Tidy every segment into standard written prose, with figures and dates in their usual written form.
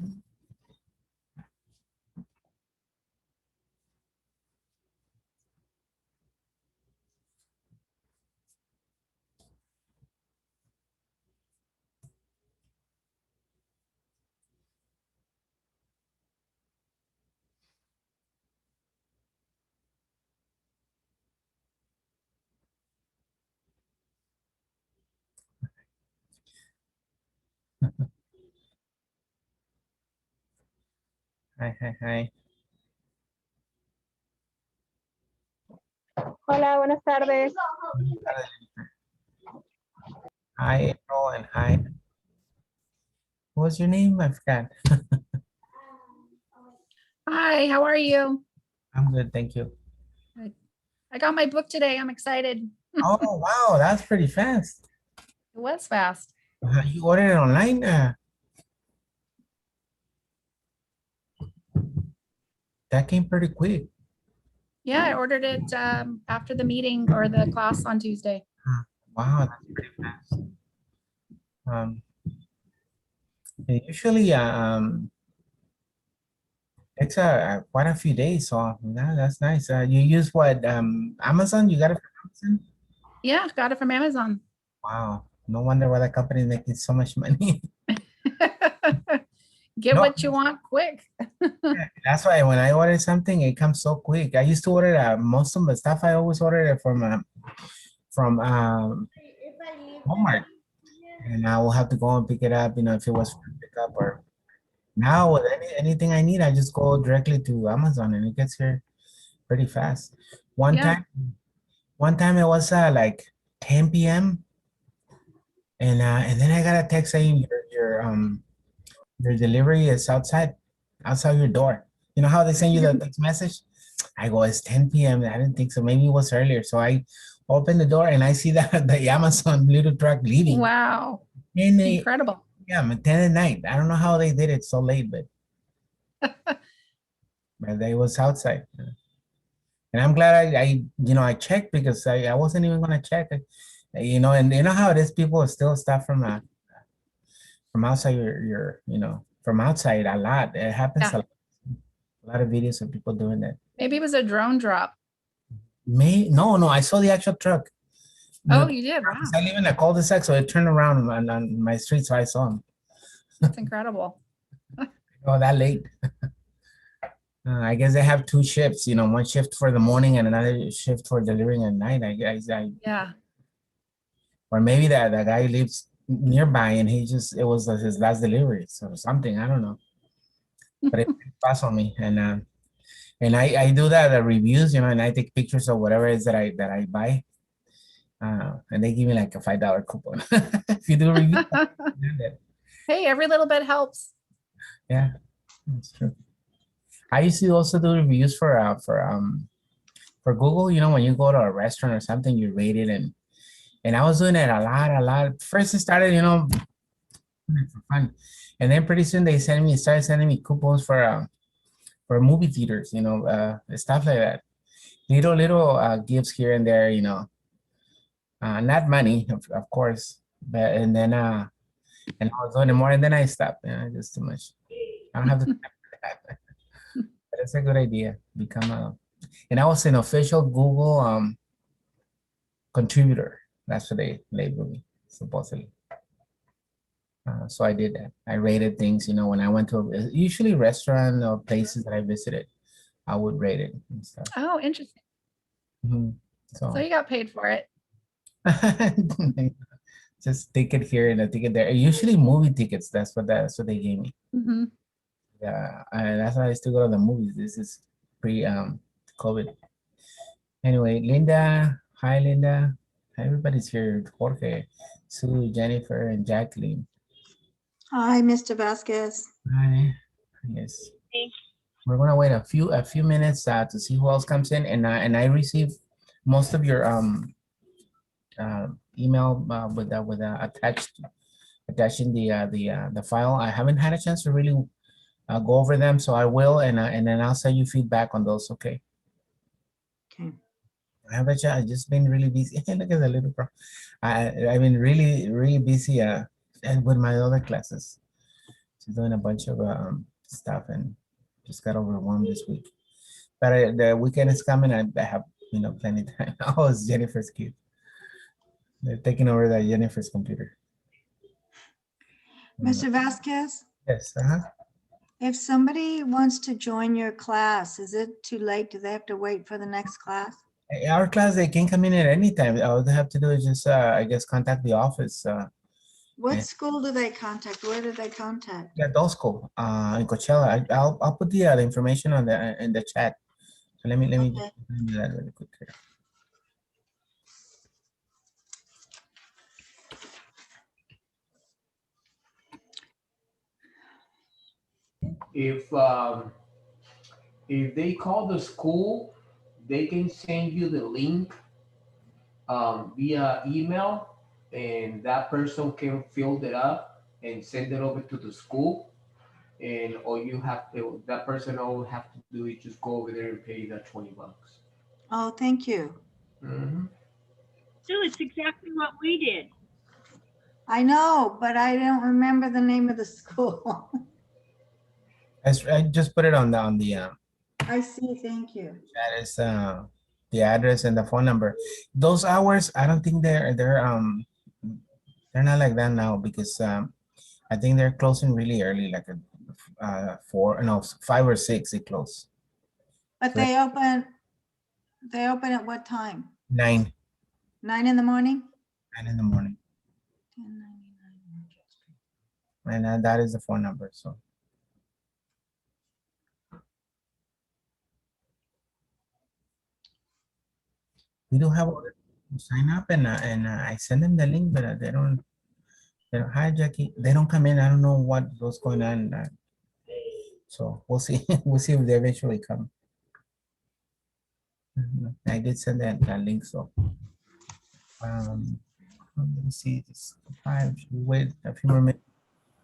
Hi, hi, hi. Hola, buenas tardes. Hi, April, and hi. What's your name? I forgot. Hi, how are you? I'm good, thank you. I got my book today. I'm excited. Oh, wow, that's pretty fast. It was fast. You ordered it online? That came pretty quick. Yeah, I ordered it after the meeting or the class on Tuesday. Wow, that's pretty fast. Um, usually, it's quite a few days, so yeah, that's nice. You use what? Amazon? You got it from Amazon? Yeah, got it from Amazon. Wow, no wonder why the company is making so much money. Get No. what you want quick. That's why when I order something, it comes so quick. I used to order most of the stuff. I always ordered it from Walmart, and I will have to go and pick it up. You know, if it was for pickup or now with anything I need, I just go directly to Amazon, and it gets here pretty fast. One Yeah. time it was like 10 p.m. And then I got a text saying your delivery is outside your door. You know how they send you the text message? I go, it's 10 p.m. I didn't think so. Maybe it was earlier. So I open the door and I see that the Amazon little truck leaving. Wow. And Incredible. yeah, 10 at night. I don't know how they did it so late, but they was outside. And I'm glad I checked because I wasn't even gonna check it. You know, and you know how it is, people steal stuff from outside from outside a lot. It happens Yeah. a lot of videos of people doing that. Maybe it was a drone drop. No, I saw the actual truck. Oh, you did? Wow. I live in a cul-de-sac, so it turned around on my street, so I saw him. That's incredible. Oh, that late. I guess they have two shifts, you know, one shift for the morning and another shift for delivering at night. I guess Yeah. or maybe that guy lives nearby and it was his last delivery, so something, I don't know. But it passed on me, and I do that the reviews, you know, and I take pictures of whatever it is that I buy. And they give me like a $5 coupon if you do a review. Hey, every little bit helps. Yeah, that's true. I used to also do reviews for Google. You know, when you go to a restaurant or something, you rate it, and I was doing it a lot. First, it started, you know, for fun, and then pretty soon they started sending me coupons for movie theaters. You know, stuff like that. Little gifts here and there. You know, not money, of course, but and I was doing it more, and then I stopped. You know, just too much. I don't have the time for that. But it's a good idea. And I was an official Google contributor. That's what they labeled me, supposedly. So I did that. I rated things, you know, when I went to usually restaurant or places that I visited, I would rate it and stuff. Oh, interesting. So you got paid for it. just ticket here and a ticket there. Usually movie tickets. That's what they gave me. Yeah, that's why I still go to the movies. This is pre-COVID. Anyway, Linda. Hi, Linda. Everybody's here. Jorge, Sue, Jennifer, and Jacqueline. Hi, Mr. Vasquez. Hi. Yes. We're gonna wait a few minutes to see who else comes in, and I received most of your email with attaching the file. I haven't had a chance to really go over them, so I will, and then I'll send you feedback on those. Okay. Okay. I've just been really busy. Look at the little bro. I've been really busy and with my other classes. She's doing a bunch of stuff and just got overwhelmed this week. But the weekend is coming. I have, plenty of time. Oh, it's Jennifer's kid. They're taking over that Jennifer's computer. Mr. Vasquez, Yes. if somebody wants to join your class, is it too late? Do they have to wait for the next class? Our class, they can come in at any time. All they have to do is just, I guess, contact the office. What Yeah. school do they contact? Where do they contact? Yeah, adult school in Coachella. I'll put the information on the in the chat. So let me Okay. do that really quick here. If they call the school, they can send you the link via email, and that person can fill it up and send it over to the school. And all you have to, that person all you have to do is just go over there and pay that $20. Oh, thank you. Mhm. So it's exactly what we did. I know, but I don't remember the name of the school. I just put it on the I see, thank you. that is the address and the phone number. Those hours, I don't think they're not like that now because I think they're closing really early, like 5 or 6 they close. But they open at what time? 9 9 in the morning? in the morning, 1099 Market Street. and that is the phone number. So we do have order to sign up, and I send them the link, but they don't. Hi Jackie, they don't come in. I don't know what's going on. So we'll see. We'll see if they eventually come. I did send that link. So let me see this. Wait a few more minutes.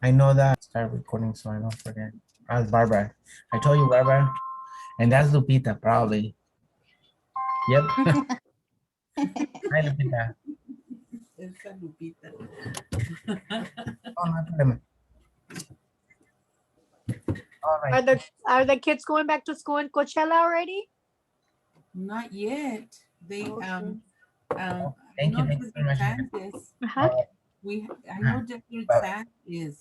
I know that start recording, so I don't forget. That's Barbara. I told you, Barbara, and that's Lupita probably. Yep. Hi, Lupita. Esa Lupita. Oh, no problem. All right. Are the kids going back to school in Coachella already? Not yet. They Okay. Thank you. know Thank you very much. Santis. Uh-huh. I know Jeffrey Santis.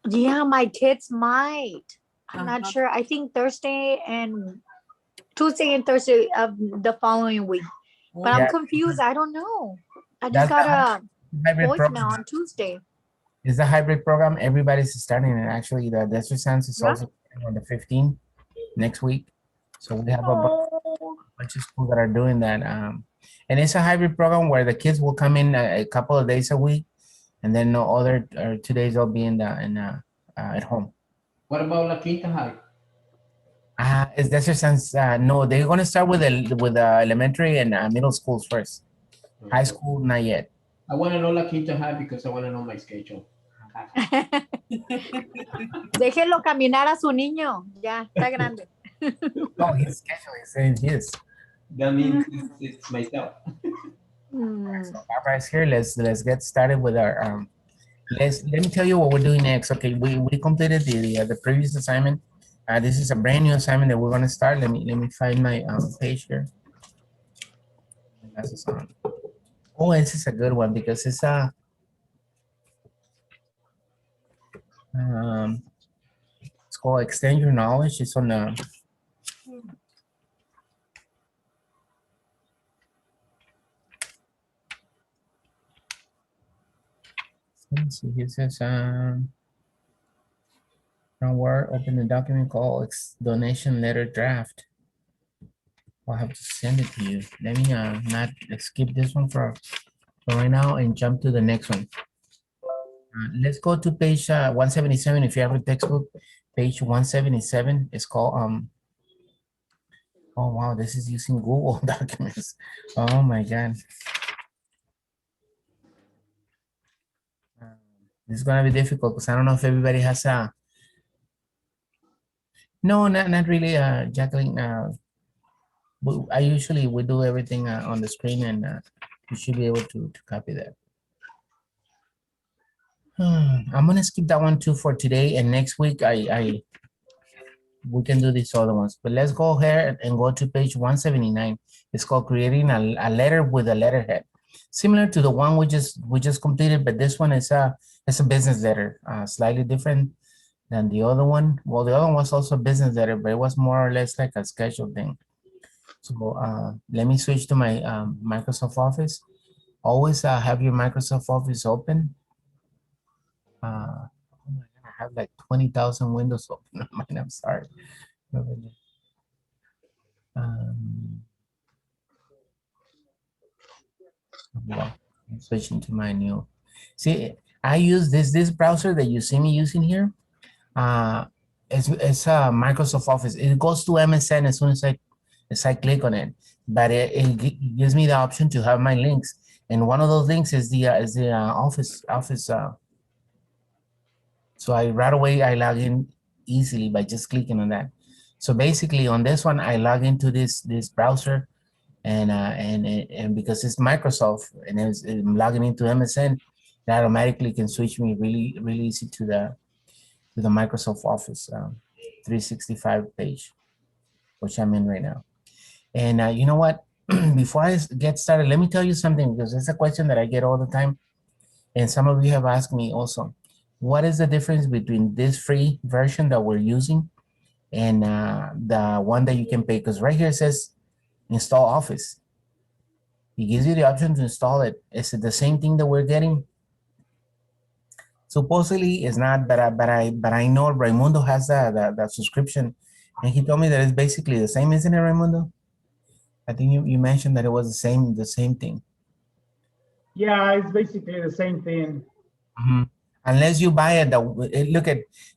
Yeah, my kids might. I'm not Uh-huh. sure. I think Tuesday and Thursday of the following week. But Yeah. I'm confused. I don't know. I That's just got the a hybrid voicemail program. on Tuesday. It's a hybrid program. Everybody's starting, and actually, the exercise is Yeah. also starting on the 15th next week. So we have a Oh, bunch of schools that are doing that. And it's a hybrid program where the kids will come in a couple of days a week, and then no other 2 days they'll be at home. What about La Quinta High? Is the exercise? No, they're gonna start with elementary and middle schools first. High school, not yet. I want to know La Quinta High because I want to know my schedule. déjelo caminar a su niño. Ya, está grande. No, his schedule is saying his. That means it's myself. Hmm. So Barbara is here. Let's get started with our let me tell you what we're doing next. Okay, we completed the previous assignment. This is a brand new assignment that we're gonna start. Let me find my page here. That's on. Oh, this is a good one because it's it's called Extend Your Knowledge. It's on the let's see. It says where open the document called donation letter draft. I'll have to send it to you. Let me not skip this one for right now and jump to the next one. Let's go to page 177. If you have a textbook, page 177 is called oh wow, this is using Google documents. Oh my god. This is gonna be difficult because I don't know if everybody has a no, not really, Jacqueline. I usually we do everything on the screen, and you should be able to copy that. I'm gonna skip that one too for today, and next week we can do these other ones. But let's go ahead and go to page 179. It's called creating a letter with a letterhead, similar to the one we just completed, but this one is a business letter, slightly different than the other one. Well, the other one was also a business letter, but it was more or less like a schedule thing. So let me switch to my Microsoft Office. Always have your Microsoft Office open. Oh my God, I have like 20,000 windows open on mine. I'm sorry. Well, I'm switching to my new. See, I use this browser that you see me using here. It's Microsoft Office. It goes to MSN as soon as I click on it, but it gives me the option to have my links, and one of those links is the Office. So right away I log in easily by just clicking on that. So basically on this one, I log into this browser, and because it's Microsoft and I'm logging into MSN, it automatically can switch me really easy to the Microsoft Office 365 page, which I'm in right now. And you know what? Before I get started, let me tell you something, because it's a question that I get all the time, and some of you have asked me also. What is the difference between this free version that we're using and the one that you can pay? Because right here it says install Office. It gives you the option to install it. Is it the same thing that we're getting? Supposedly it's not, but I know Raimundo has the subscription, and he told me that it's basically the same, isn't it, Raimundo? I think you mentioned that it was the same thing. Yeah, it's basically the same thing. Mm-hmm. Unless you buy it,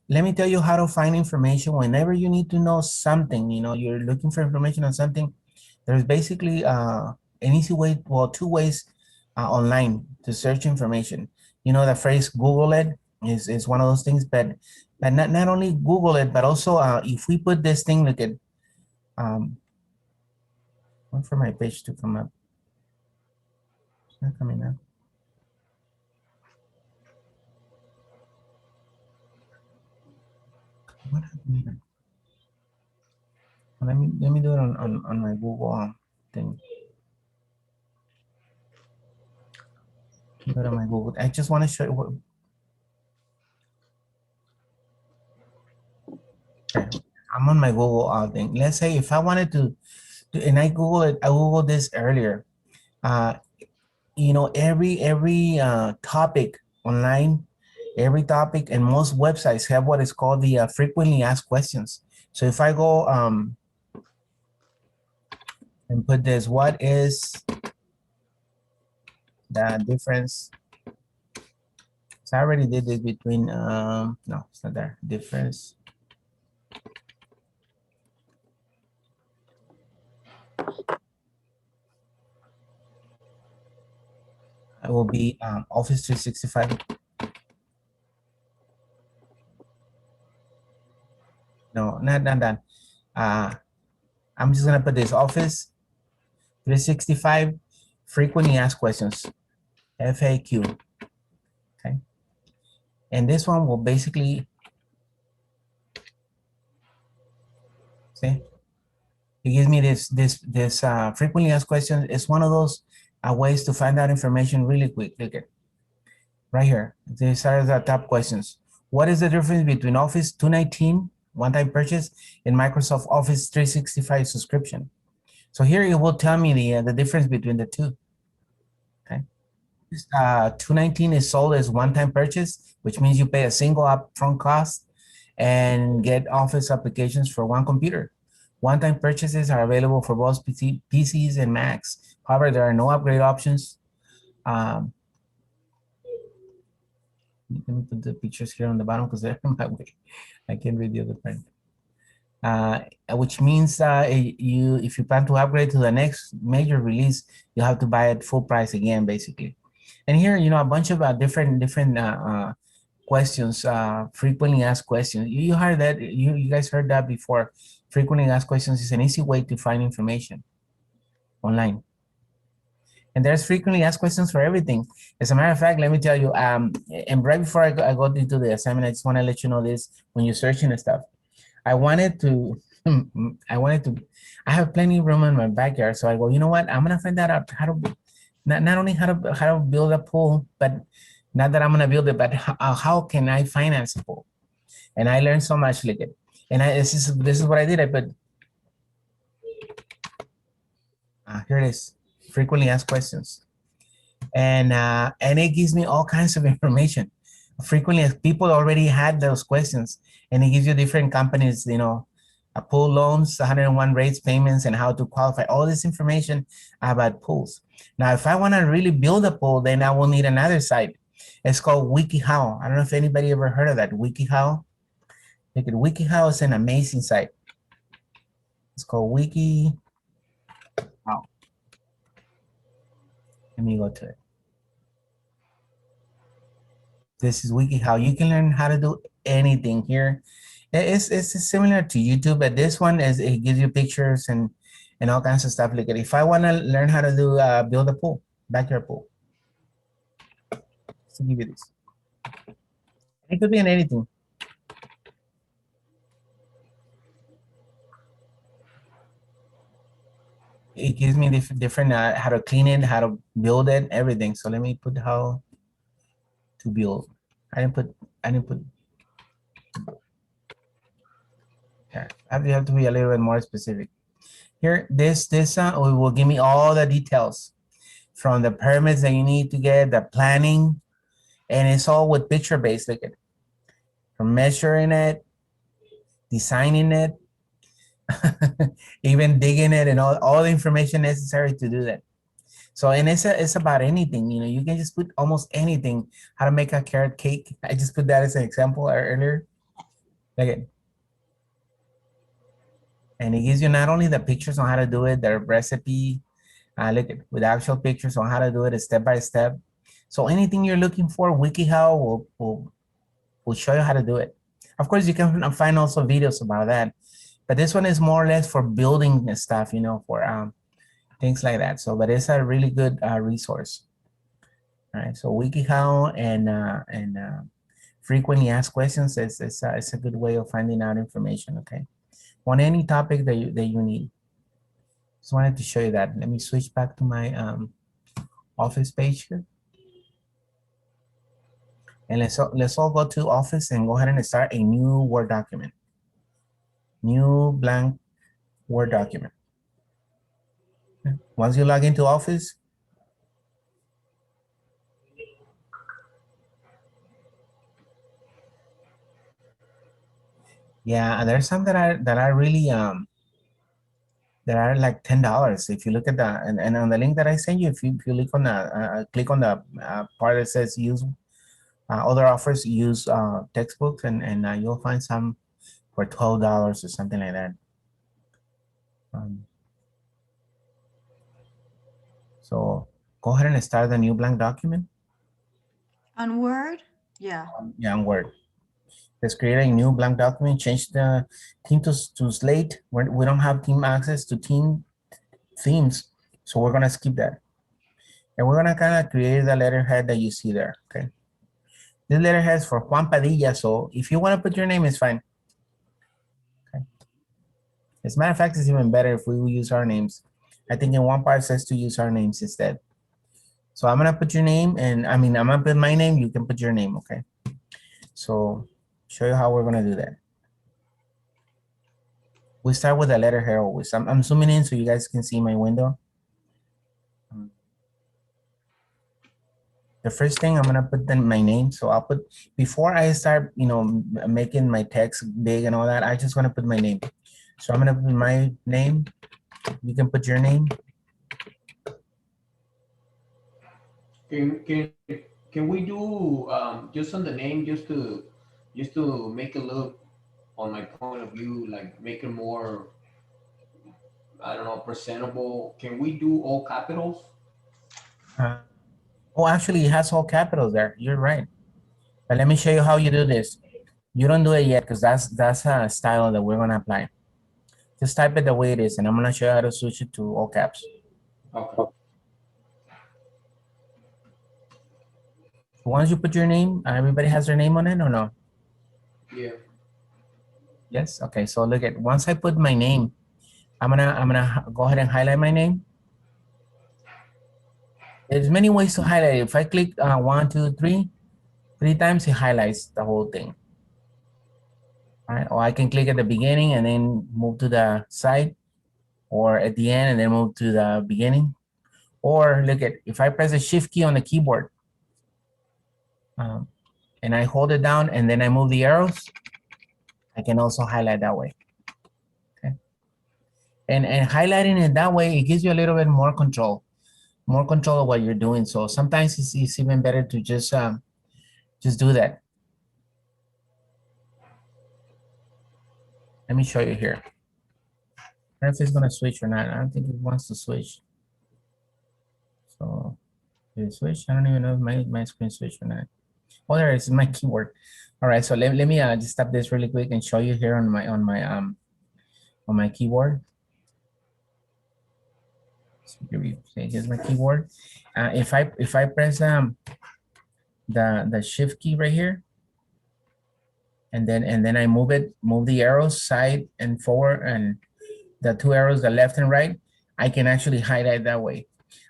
let me tell you how to find information whenever you need to know something. You know, you're looking for information on something. There's basically an easy way, well, two ways online to search information. You know, the phrase Google it is one of those things, but not only Google it, but also if we put this thing, look at, wait for my page to come up. It's not coming up. What happened here? Let me do it on my Google thing. Go to my Google. I just want to show you what. Okay. I'm on my Google thing. Let's say if I wanted to and I Google it, I Googled this earlier. You know, every topic online, every topic, and most websites have what is called the frequently asked questions. So if I go and put this, what is the difference? So I already did this between, no, it's not there, difference. It will be Office 365. No, not that. I'm just gonna put this Office 365 frequently asked questions, FAQ. Okay, and this one will basically see. It gives me this frequently asked questions. It's one of those ways to find out information really quick. Look at right here. These are the top questions. What is the difference between Office 219 one-time purchase and Microsoft Office 365 subscription? So here it will tell me the difference between the two. Okay, 219 is sold as one-time purchase, which means you pay a single upfront cost and get Office applications for one computer. One-time purchases are available for both PCs and Macs. However, there are no upgrade options. Let me put the pictures here on the bottom because they're in my way. I can't read the other print. Which means if you plan to upgrade to the next major release, you have to buy it full price again, basically. And here, you know, a bunch of different questions, frequently asked questions. You heard that, you guys heard that before. Frequently asked questions is an easy way to find information online. And there's frequently asked questions for everything. As a matter of fact, let me tell you, and right before I go into the assignment, I just want to let you know this when you're searching and stuff. I wanted to, I have plenty of room in my backyard. So I go, you know what? I'm going to find that out how to, not only how to build a pool, but not that I'm going to build it, but how can I finance a pool? And I learned so much like it. And this is what I did. I put, here it is, frequently asked questions. And it gives me all kinds of information. Frequently, people already had those questions, and it gives you different companies, you know, pool loans, 101 rates, payments, and how to qualify, all this information about pools. Now, if I want to really build a pool, then I will need another site. It's called Wikihow. I don't know if anybody ever heard of that, Wikihow. Wikihow is an amazing site. It's called Wikihow. Let me go to it. This is Wikihow. You can learn how to do anything here. It's similar to YouTube, but this one is, it gives you pictures and all kinds of stuff like that. If I want to learn how to do build a pool, backyard pool, just to give you this. It could be in anything. It gives me different how to clean it, how to build it, everything. So let me put how to build. I didn't put. Yeah, you have to be a little bit more specific. Here, this will give me all the details from the permits that you need to get, the planning, and it's all with picture-based. Look at it. From measuring it, designing it, even digging it, and all the information necessary to do that. So, and it's about anything, you know, you can just put almost anything. How to make a carrot cake. I just put that as an example earlier. Look at it. And it gives you not only the pictures on how to do it, the recipe, look at with actual pictures on how to do it step by step. So anything you're looking for, Wikihow will show you how to do it. Of course, you can find also videos about that, but this one is more or less for building stuff, you know, for things like that. So, but it's a really good resource. All right, so Wikihow and frequently asked questions is a good way of finding out information. Okay. On any topic that you need. Just wanted to show you that. Let me switch back to my Office page here. And let's all go to Office and go ahead and start a new Word document. New blank Word document. Once you log into Office, yeah, and there's some that are really that are like $10. If you look at the and on the link that I sent you, if you click on the part that says use other offers, use textbooks, and you'll find some for $12 or something like that. So go ahead and start the new blank document. On Word? Yeah. Yeah, on Word. Let's create a new blank document, change the theme to Slate. We don't have team access to themes, so we're gonna skip that. And we're gonna kind of create the letterhead that you see there, okay? This letterhead is for Juan Padilla, so if you wanna put your name, it's fine. Okay. As a matter of fact, it's even better if we use our names. I think in one part it says to use our names instead. So I'm gonna put your name, and I'm gonna put my name, you can put your name, okay? So show you how we're gonna do that. We start with the letterhead always. I'm zooming in so you guys can see my window. The first thing I'm gonna put my name. So I'll put, before I start, you know, making my text big and all that, I just wanna put my name. So I'm gonna put my name. You can put your name. Can we do just on the name, just to make it look, on my point of view, like make it more, I don't know, presentable? Can we do all capitals? Oh, actually, it has all capitals there. You're right. But let me show you how you do this. You don't do it yet because that's a style that we're gonna apply. Just type it the way it is, and I'm gonna show you how to switch it to all caps. Okay. once you put your name, everybody has their name on it or no? Yeah. Yes. Okay. So look at once I put my name, I'm gonna go ahead and highlight my name. There's many ways to highlight it. If I click 1, 2, 3, 3 times, it highlights the whole thing. All right. Or I can click at the beginning and then move to the side, or at the end and then move to the beginning. Or look at, if I press the shift key on the keyboard and I hold it down and then I move the arrows, I can also highlight that way. Okay. And highlighting it that way, it gives you a little bit more control of what you're doing. So sometimes it's even better to just do that. Let me show you here. I don't know if it's gonna switch or not. I don't think it wants to switch. So did it switch? I don't even know if my screen switched or not. Oh, there it is, my keyboard. All right, so let me just stop this really quick and show you here on my keyboard. So here we say here's my keyboard. If I press the shift key right here, and then I move the arrows side and forward, and the 2 arrows, the left and right, I can actually highlight that way.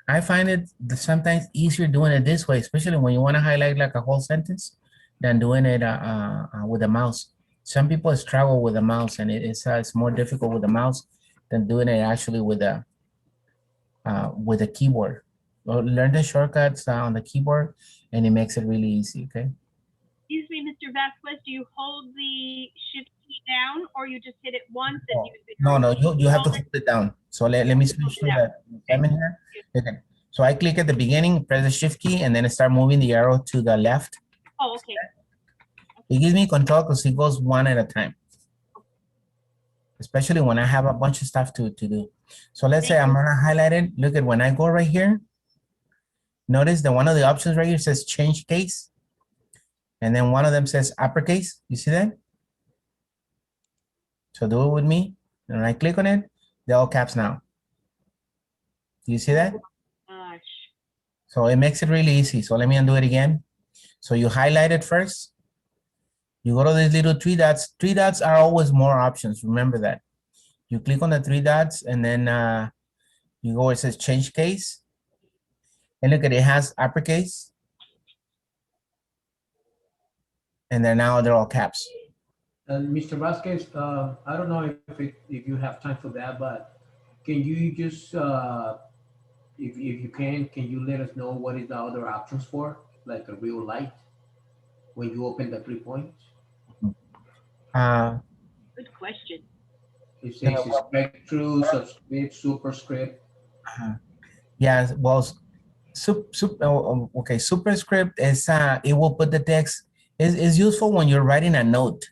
I find it sometimes easier doing it this way, especially when you want to highlight like a whole sentence, than doing it with a mouse. Some people struggle with the mouse, and it's more difficult with the mouse than doing it actually with a keyboard. Well, learn the shortcuts on the keyboard, and it makes it really easy. Okay. Excuse me, Mr. Vasquez, do you hold the shift key down or you just hit it once and use it? No, you have to hold it down. So let me switch to the examine here. Okay. So I click at the beginning, press the shift key, and then I start moving the arrow to the left. Oh, okay. It gives me control because it goes one at a time. Especially when I have a bunch of stuff to do. So let's say I'm gonna highlight it. Look at when I go right here. Notice that one of the options right here says change case. And then one of them says uppercase. You see that? So do it with me. And when I click on it, they're all caps now. Do you see that? Gosh. So it makes it really easy. So let me undo it again. So you highlight it first. You go to these little 3 dots. 3 dots are always more options. Remember that. You click on the 3 dots and then you go where it says change case. And look at it has uppercase. And then now they're all caps. And Mr. Vasquez, I don't know if you have time for that, but can you just, if you can you let us know what is the other options for, like a real light, when you open the 3 points? Good question. It says expect true, subscript, superscript. Yeah, well, okay, superscript is, it will put the text, is useful when you're writing a note.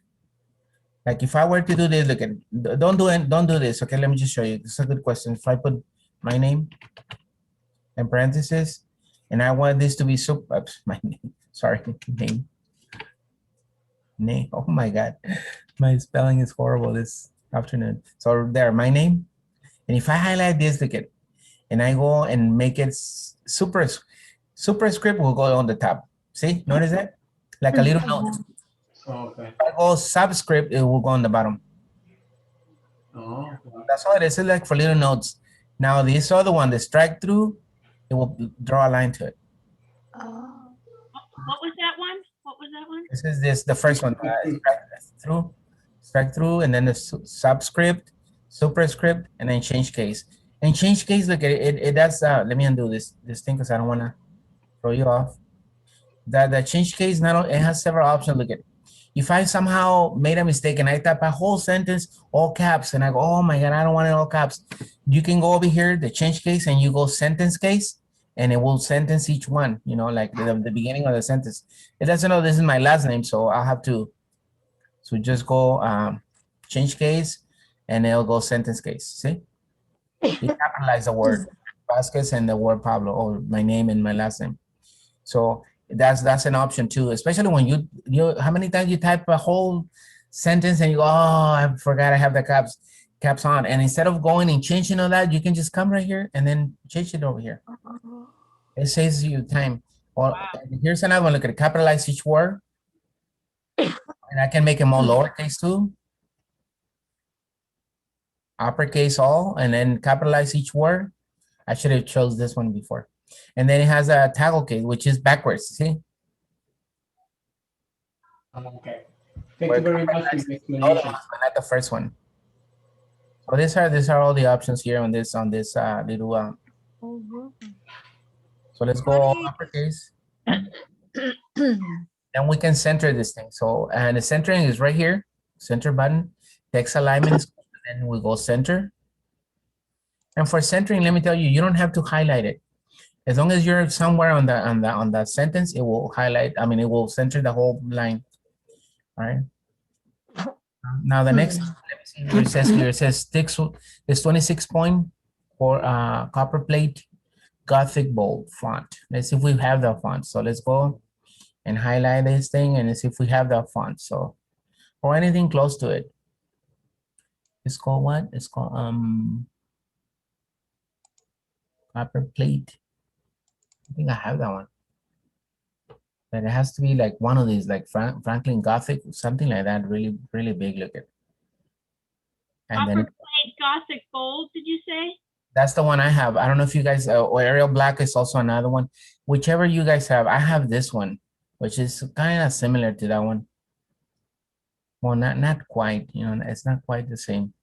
Like if I were to do this, look at, don't do this. Okay, let me just show you. This is a good question. If I put my name in parentheses, and I want this to be my name, sorry, name. Oh my God, my spelling is horrible this afternoon. So there, my name. And if I highlight this, look at, and I go and make it superscript will go on the top. See, notice that? Like a little note. Oh, okay. If I go subscript, it will go on the bottom. Oh, That's all it is. It's like for little notes. Now this other one, the strike through, it will draw a line to it. What was that one? What was that one? This is the first one. Strike through, and then the subscript, superscript, and then change case. And change case, look at it does. Let me undo this thing because I don't want to throw you off. The change case it has several options. Look at it. If I somehow made a mistake and I type a whole sentence all caps and I go, oh my God, I don't want it all caps. You can go over here, the change case, and you go sentence case, and it will sentence each one, you know, like the beginning of the sentence. It doesn't know this is my last name, so I'll have to, so just go change case, and it'll go sentence case, see? It capitalized the word Vasquez and the word Pablo, or my name and my last name. So that's an option too, especially when you how many times you type a whole sentence and you go, oh, I forgot I have the caps on, and instead of going and changing all that, you can just come right here and then change it over here. It saves you time. Well, here's another one. Look at capitalize each word. And I can make them all lowercase too. Uppercase all, and then capitalize each word. I should have chose this one before. And then it has a toggle case, which is backwards, see? Okay. Thank you very much for your Other explanation. ones, but not the first one. So these are all the options here on this little so let's go all uppercase. Then we can center this thing. So and the centering is right here, center button. Text alignment is, then we go center. And for centering, let me tell you, you don't have to highlight it. As long as you're somewhere on the sentence, it will highlight. I mean, it will center the whole line. All right. Now the next, let me see where it says here. It says sticks is 26 point for copper plate, Gothic bold font. Let's see if we have the font. So let's go and highlight this thing and let's see if we have the font. So or anything close to it. It's called what? It's called copper plate. I think I have that one. But it has to be like one of these, like Franklin Gothic, something like that, really, really big looking. And Upper then plate Gothic bold, did you say? that's the one I have. I don't know if you guys, or Arial Black is also another one. Whichever you guys have, I have this one, which is kind of similar to that one. Well, not quite, you know, it's not quite the same.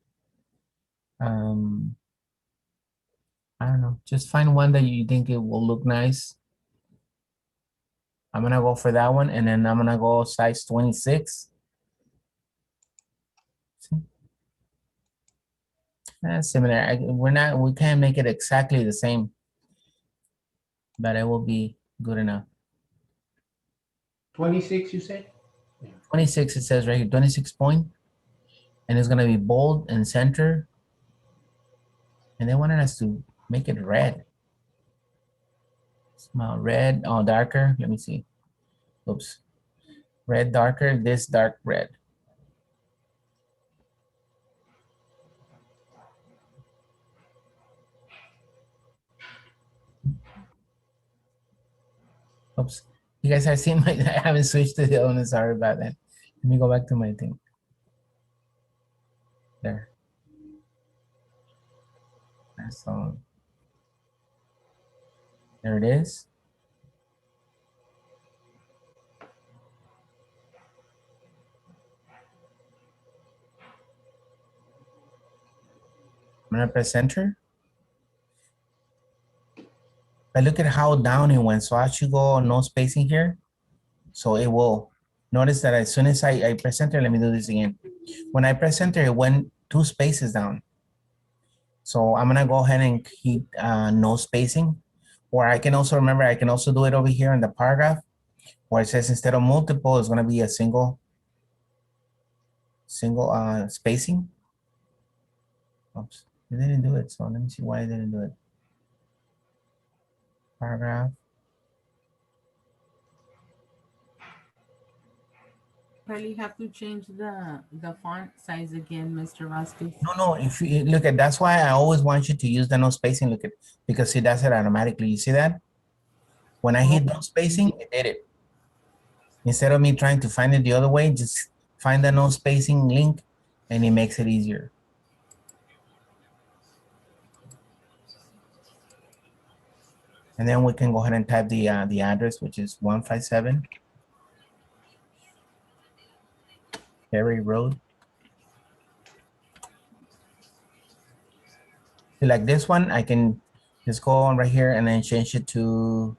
I don't know, just find one that you think it will look nice. I'm gonna go for that one, and then I'm gonna go size 26. That's similar. We can't make it exactly the same, but it will be good enough. 26, you said? 26, it says right here, 26 point, and it's gonna be bold and center. And they wanted us to make it red. Small red, oh, darker. Let me see. Oops. Red darker, this dark red. Oops. You guys have seen my, I haven't switched to the other one. Sorry about that. Let me go back to my thing. There. That's all. There it is. I'm gonna press enter. But look at how down it went. So I should go no spacing here. So it will notice that as soon as I press enter, let me do this again. When I press enter, it went 2 spaces down. So I'm gonna go ahead and keep no spacing. Or I can also remember, I can also do it over here in the paragraph where it says instead of multiple, it's gonna be a single spacing. Oops, it didn't do it. So let me see why it didn't do it. Paragraph. Probably have to change the font size again, Mr. Vasquez. No, if you look at, that's why I always want you to use the no spacing, look at, because it does it automatically. You see that? When I hit no spacing, it did it. Instead of me trying to find it the other way, just find the no spacing link and it makes it easier. And then we can go ahead and type the address, which is 157 Perry Road. So like this one, I can just go on right here and then change it to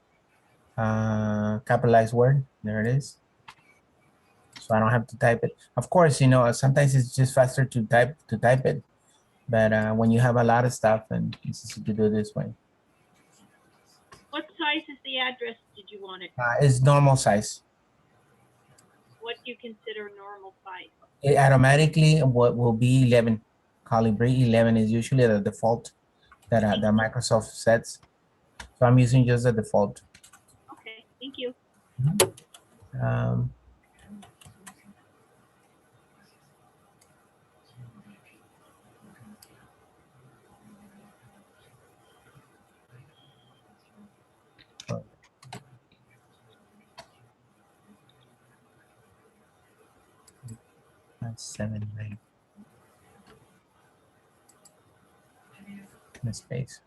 capitalized word. There it is. So I don't have to type it. Of course, you know, sometimes it's just faster to type it. But when you have a lot of stuff, and it's easy to do it this way. What size is the address? Did you want it? It's normal size. What do you consider normal size? It automatically what will be 11. Calibrate 11 is usually the default that Microsoft sets. So I'm using just the default. Okay, thank you. 7 red. In the space.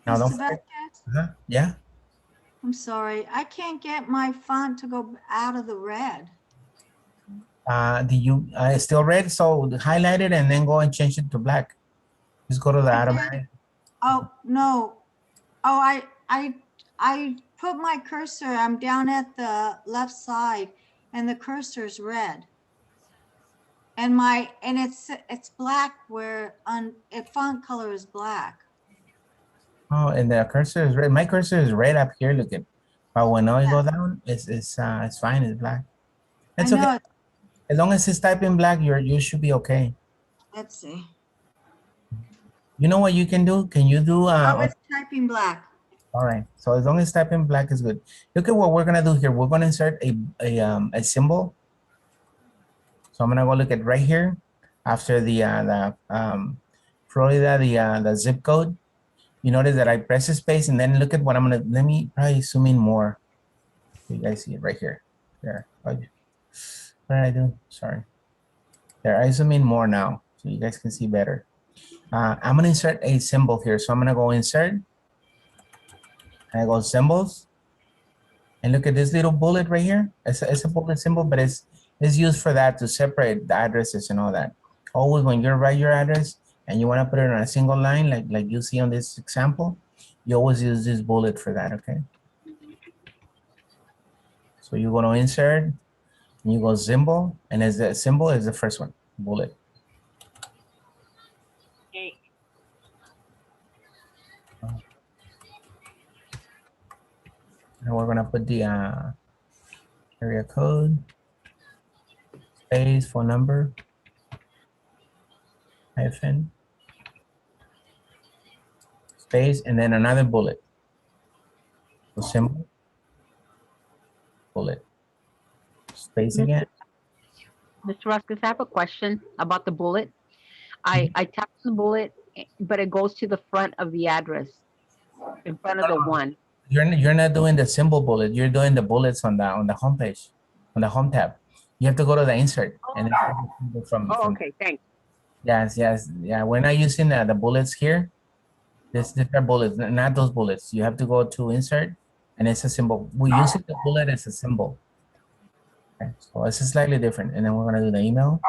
Now don't Mr. forget. Vasquez, Yeah. I'm sorry, I can't get my font to go out of the red. Do you still red? So highlight it and then go and change it to black. Just go to the I did. automatic. Oh, no. Oh, I put my cursor, I'm down at the left side and the cursor's red. And it's black where font color is black. Oh, and the cursor is red. My cursor is red up here. Look at, but when I go down, it's fine. It's black. It's I okay. know, As long as it's typed in black, you should be okay. let's see. You know what you can do? Can you do Oh, it's typing black. all right. So as long as type in black is good. Look at what we're gonna do here. We're gonna insert a symbol. So I'm gonna go look at right here after the Florida, the zip code. You notice that I press the space and then look at what I'm gonna, let me probably zoom in more. You guys see it right here. There. What did I do? Sorry. There, I zoom in more now so you guys can see better. I'm gonna insert a symbol here. So I'm gonna go insert. I go symbols. And look at this little bullet right here. It's a bullet symbol, but it's used for that, to separate the addresses and all that. Always when you write your address and you want to put it on a single line, like you see on this example, you always use this bullet for that, okay? So you go to insert, and you go symbol, and as the symbol is the first one, bullet. Okay. And we're gonna put the area code, space, phone number, hyphen, space, and then another bullet. So symbol, bullet, space again. Mr. Vasquez, I have a question about the bullet. I tap the bullet, but it goes to the front of the address, in front of the one. You're not doing the symbol bullet. You're doing the bullets on the home page, on the home tab. You have to go to the insert and then from. Okay, thanks. Yes, yeah. We're not using the bullets here. These are bullets, not those bullets. You have to go to insert, and it's a symbol. We use the bullet as a symbol. Okay, so it's slightly different. And then we're gonna do the email.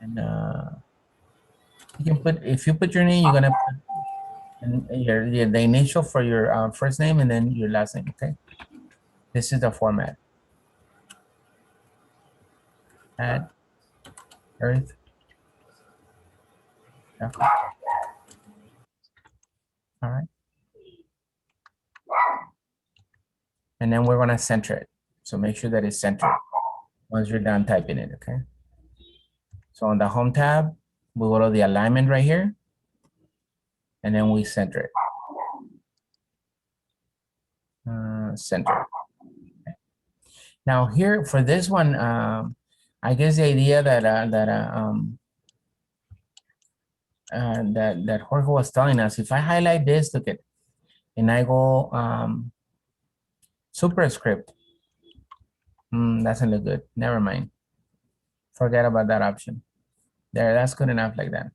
And you can put, if you put your name, you're gonna put the initial for your first name and then your last name. Okay, this is the format. Add earth. Yeah. All right. And then we're gonna center it. So make sure that it's centered once you're done typing it, okay? So on the home tab, we go to the alignment right here, and then we center it. Center. Okay. Now here for this one, I guess the idea that Jorge was telling us, if I highlight this, look at, and I go Superscript, doesn't look good. Never mind. Forget about that option. There, that's good enough like that.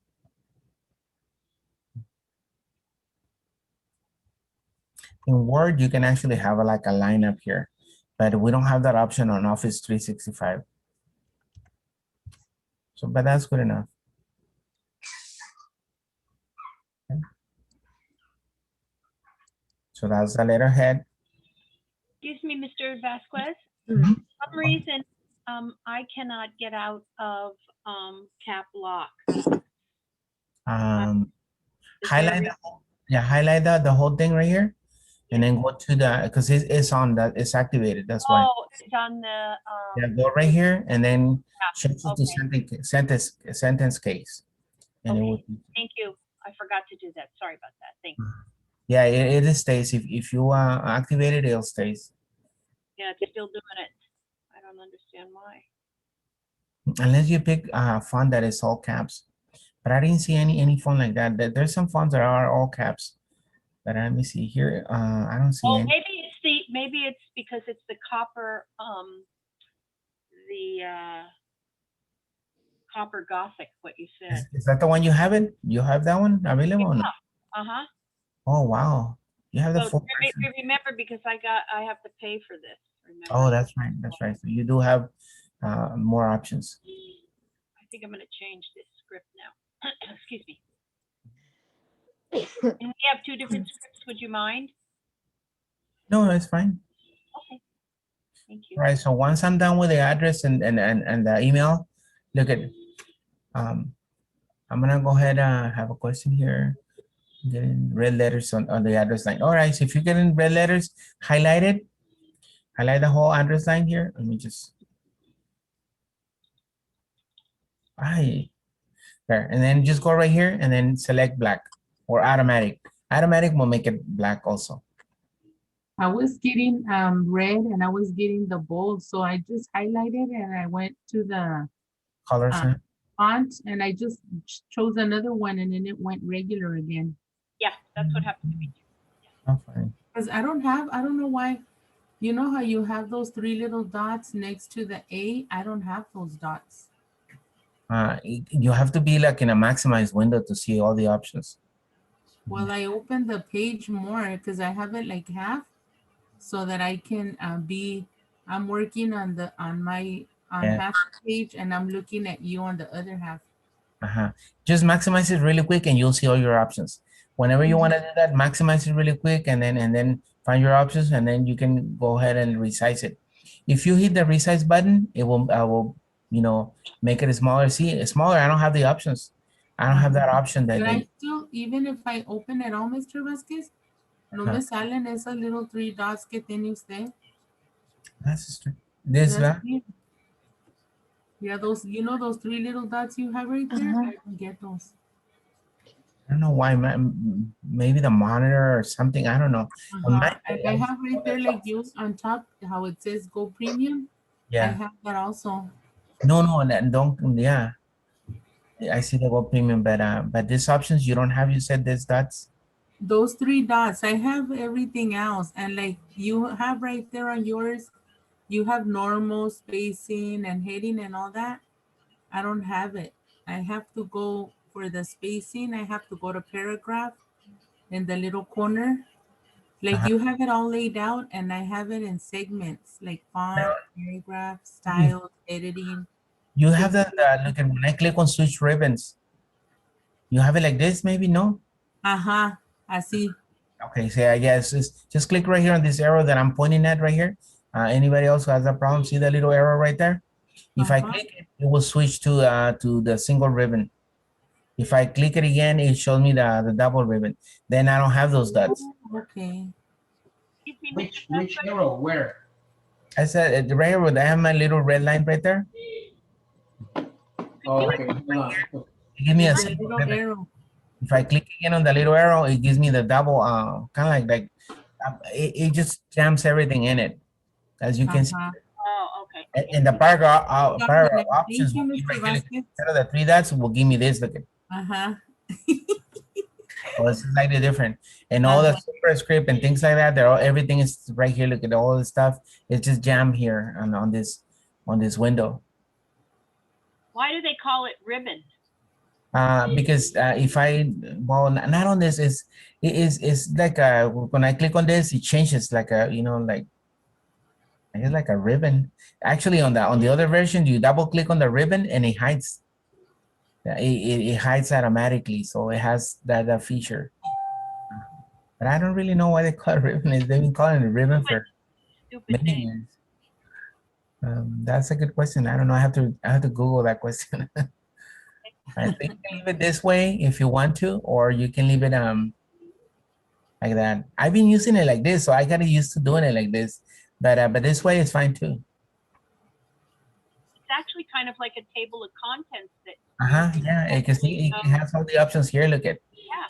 In Word, you can actually have like a line up here, but we don't have that option on Office 365. So, but that's good enough. Okay. So that's the letterhead. Excuse me, Mr. Vasquez. Mm-hmm. For some reason, I cannot get out of cap lock. Highlight the whole thing right here, and then go to the, because it's on that, it's activated. That's why. Oh, it's on the. Yeah, go right here and then change it okay. to sentence case. And Okay. it will, Thank you. I forgot to do that. Sorry about that. Thank you. yeah, it stays. If you activate it, it'll stays. Yeah, it's still doing it. I don't understand why. Unless you pick a font that is all caps. But I didn't see any font like that. There's some fonts that are all caps. But let me see here. I don't see any. Maybe maybe it's because it's the copper, copper Gothic, what you said. Is that the one you have it? You have that one available? or no? Uh-huh. Oh, wow. You have the So full version. remember, because I have to pay for this. Remember? Oh, that's right. That's right. So you do have more options. I think I'm going to change this script now. Excuse me. And we have two different scripts. Would you mind? No, it's fine. Okay. Thank you. All right. So once I'm done with the address and the email, look at, I'm gonna go ahead and have a question here. Getting red letters on the address line. All right. So if you get in red letters, highlight it. Highlight the whole address line here. Let me just. There, and then just go right here and then select black or automatic. Automatic will make it black also. I was getting red and I was getting the bold. So I just highlighted and I went to the Color sign. font and I just chose another one and then it went regular again. Yeah, that's what happened to me too. Oh, fine. Because I don't know why, you know how you have those three little dots next to the A? I don't have those dots. You have to be like in a maximized window to see all the options. Well, I opened the page more because I have it like half so that I can I'm working on my half the page and I'm looking at you on the other half. Just maximize it really quick and you'll see all your options. Whenever you want to do that, maximize it really quick and then find your options and then you can go ahead and resize it. If you hit the resize button, it will you know, make it smaller. See, it's smaller. I don't have the options. I don't have that option. But I still, even if I open it all, Mr. Vasquez, no me salen esas little three dots que tiene usted. That's true. This one? Yeah, those, you know, those three little dots you have right there? I don't get those. I don't know why. Maybe the monitor or something. I don't know. I have right there, like you on top, how it says Go Premium. Yeah. I have that also. No, don't. Yeah. I see the Go Premium, but these options you don't have. You said these dots. Those three dots. I have everything else, and like you have right there on yours, you have normal spacing and heading and all that. I don't have it. I have to go for the spacing. I have to go to paragraph in the little corner. Like you have it all laid out, and I have it in segments like font, paragraph, style, editing. You have that. Look, at when I click on switch ribbons, you have it like this. Maybe no. I see. Okay, so I guess just click right here on this arrow that I'm pointing at right here. Anybody else who has a problem? See the little arrow right there? If I click it, it will switch to the single ribbon. If I click it again, it shows me the double ribbon. Then I don't have those dots. Okay. Which arrow? Where? I said the right arrow. I have my little red line right there. Okay. Give me a single ribbon. Arrow. If I click again on the little arrow, it gives me the double. Kind of like it just jams everything in it, as you can see. Oh, okay. And the paragraph options will be right here. Instead of the three dots, will give me this. Look at. So it's slightly different. And all the superscript and things like that, everything is right here. Look at all the stuff. It's just jammed here on this window. Why do they call it ribbon? Because if not on this, it's like when I click on this, it changes like a, you know, like I guess like a ribbon. Actually, on the other version, you double click on the ribbon and it hides. It hides automatically, so it has that feature. But I don't really know why they call it ribbon. They've been calling it ribbon for many years. That's a good question. I don't know. I have to Google that question. I think you can leave it this way if you want to, or you can leave it like that. I've been using it like this, so I got used to doing it like this. But this way is fine too. It's actually kind of like a table of contents that. Yeah, you can see it has all the options here. Look at. Yeah.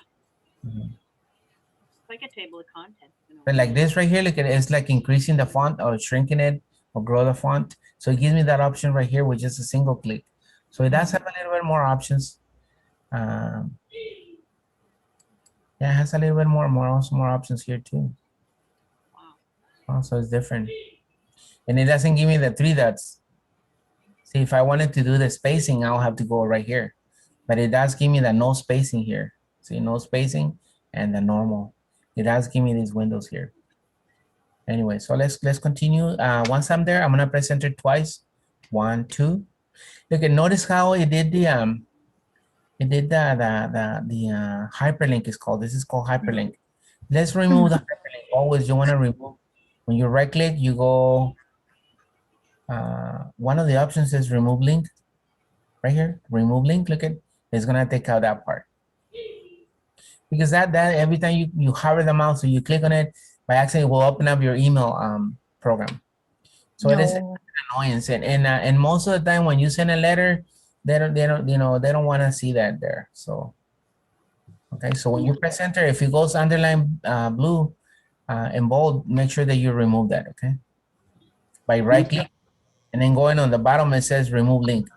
It's like a table of contents. But like this right here, look at it. It's like increasing the font or shrinking it or grow the font. So it gives me that option right here with just a single click. So it does have a little bit more options. Yeah, it has a little bit more options here too. Wow. Also, it's different. And it doesn't give me the 3 dots. See, if I wanted to do the spacing, I'll have to go right here. But it does give me the no spacing here. See, no spacing and the normal. It does give me these windows here. Anyway, so let's continue. Once I'm there, I'm gonna press enter twice. 1, 2. Look, and notice how it did the hyperlink is called. This is called hyperlink. Let's remove the hyperlink. Always you want to remove. When you right click, you go. One of the options is remove link. Right here, remove link. Look at it's gonna take out that part. Because that every time you hover the mouse or you click on it, by accident it will open up your email program. So it is an annoyance, and most of the time when you send a letter, they don't want to see that there. So okay, so when you press enter, if it goes underline blue and bold, make sure that you remove that. Okay, by right click and then going on the bottom it says remove link.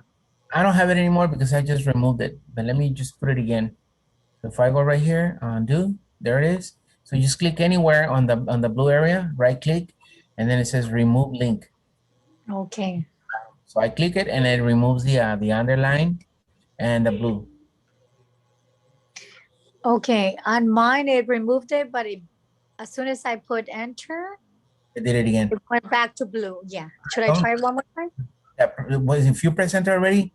I don't have it anymore because I just removed it, but let me just put it again. So if I go right here, undo, there it is. So you just click anywhere on the blue area, right click, and then it says remove link. Okay. So I click it and it removes the underline and the blue. Okay, on mine it removed it, but as soon as I put enter, It did it again. it went back to blue. Yeah. Should I try it one more time? If you press enter already,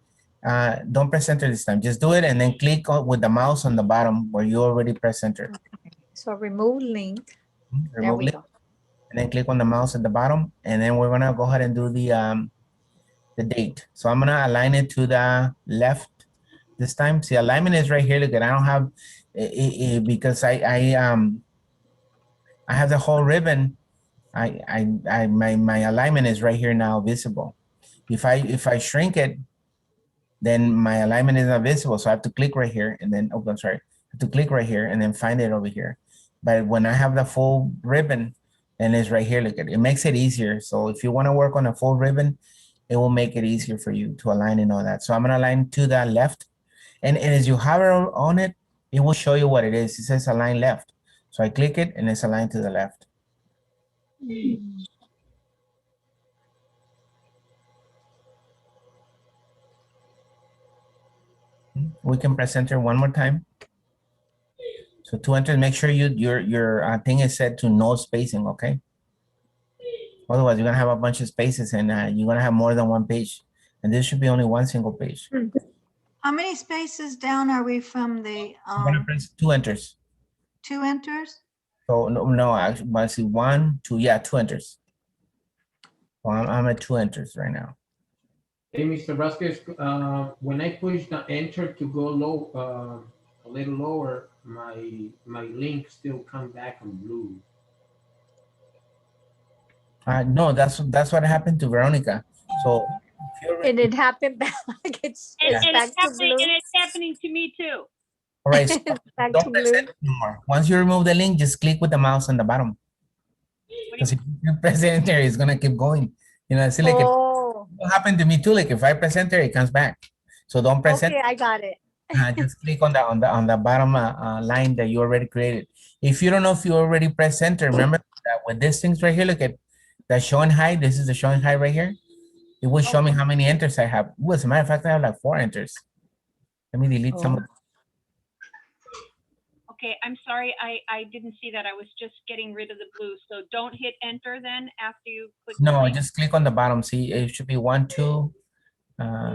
don't press enter this time. Just do it and then click with the mouse on the bottom where you already press enter. Okay. So remove link. There Remove we link, go. and then click on the mouse at the bottom, and then we're gonna go ahead and do the date. So I'm gonna align it to the left this time. See, alignment is right here. Look at, I don't have because I have the whole ribbon. My alignment is right here now visible. If I shrink it, then my alignment is not visible. So I have to click right here and then, oh, I'm sorry. I have to click right here and then find it over here. But when I have the full ribbon, then it's right here. Look at it. It makes it easier. So if you want to work on a full ribbon, it will make it easier for you to align and all that. So I'm going to align to the left. And as you hover on it, it will show you what it is. It says align left. So I click it and it's aligned to the left. We can press enter one more time. So to enter, make sure your thing is set to no spacing, okay? Otherwise, you're gonna have a bunch of spaces and you're gonna have more than one page. And this should be only one single page. How many spaces down are we from the I'm gonna press 2 enters. 2 enters? So no, actually, I see 1, 2, yeah, 2 enters. So I'm at 2 enters right now. Hey, Mr. Vasquez, when I push the enter to go low, a little lower, my link still come back in blue. No, that's what happened to Veronica. So And it happened back. It's back to blue. And it's happening to me too. all right, so Back to don't press blue. enter anymore. Once you remove the link, just click with the mouse on the bottom. Because if you press enter, it's gonna keep going. You know, see, like it happened to me too. Like if I press enter, it comes back. So don't press Okay, enter. I got it. Just click on the bottom line that you already created. If you don't know if you already press enter, remember that with these things right here, look at the show and hide. This is the show and hide right here. It will show me how many enters I have. Ooh, as a matter of fact, I have like 4 enters. Let me delete some of them. Okay, I'm sorry, I didn't see that. I was just getting rid of the blue. So don't hit enter then after you click. the No, link. just click on the bottom. See, it should be 1, 2.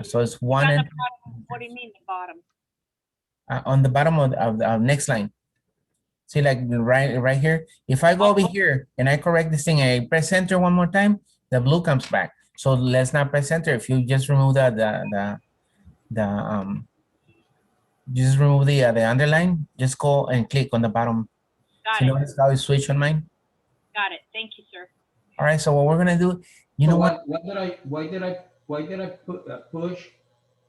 So it's 1 On the and bottom. What do you mean the bottom? on the bottom of the next line. See, like right here. If I go over here and I correct this thing and I press enter one more time, the blue comes back. So let's not press enter. If you just remove just remove the underline, just go and click on the bottom. Got So it. notice how it switched on mine. Got it. Thank you, sir. All right. So what we're gonna do, you know what? Why did I put push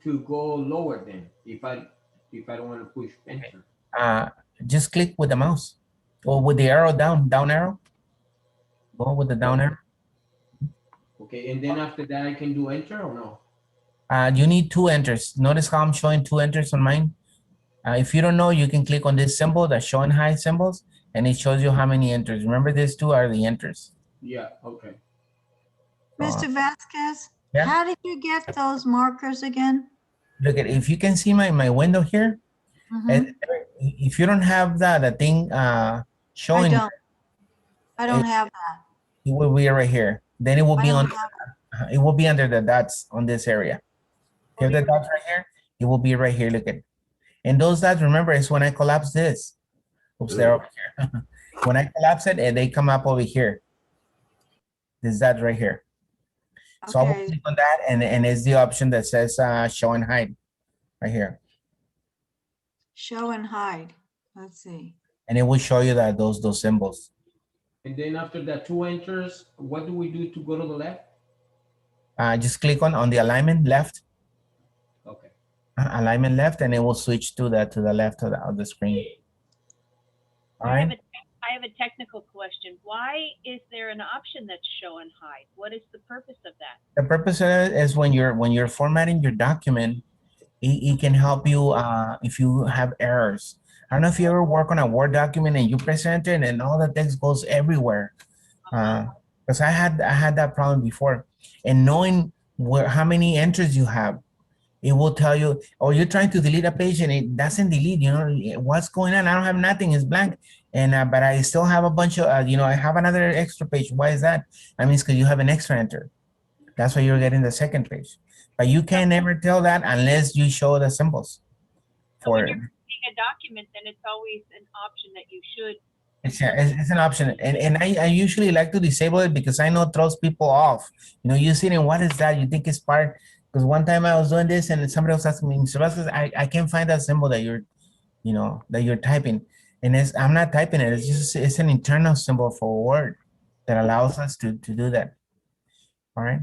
to go lower then? If I don't want to push enter. Just click with the mouse or with the arrow down arrow. Go with the down arrow. Okay, and then after that I can do enter or no? You need 2 enters. Notice how I'm showing 2 enters on mine. If you don't know, you can click on this symbol, the show and hide symbols, and it shows you how many enters. Remember, these 2 are the enters. Yeah, okay. Mr. Vasquez, Yeah. how did you get those markers again? Look at, if you can see my window here, Mhm. if you don't have the thing I showing, don't it, have that. it will be right here. Then it will I be don't on, have it will be under the dots on this area. If you have the dots right here, it will be right here. Look at, and those dots, remember, is when I collapse this. Oops, they're over here. When I collapse it, and they come up over here. This dot right here. So I will Okay, click on that, and it's the option that says show and hide right here. show and hide. Let's see. And it will show you that those symbols. And then after that 2 enters, what do we do to go to the left? Just click on the alignment left. Okay. Alignment left, and it will switch to the left of the screen. All I have right. I have a technical question. Why is there an option that's show and hide? What is the purpose of that? The purpose of it is when you're formatting your document, it can help you if you have errors. I don't know if you ever work on a Word document and you press enter and then all the text goes everywhere. Because I had that problem before. And knowing how many entries you have, it will tell you, oh, you're trying to delete a page and it doesn't delete, you know, what's going on? I don't have nothing, it's blank. And, but I still have a bunch of, you know, I have another extra page. Why is that? I mean, it's because you have an extra enter. That's why you're getting the second page. But you can never tell that unless you show the symbols. So when you're creating a document, then it's always an option that you should. It's an option. And I usually like to disable it because I know it throws people off. You know, you see it and what is that? You think it's part, because one time I was doing this and somebody else asked me, Mr. Vasquez, I can't find that symbol that you're, you know, that you're typing. And I'm not typing it. It's just, it's an internal symbol for Word that allows us to do that. All right.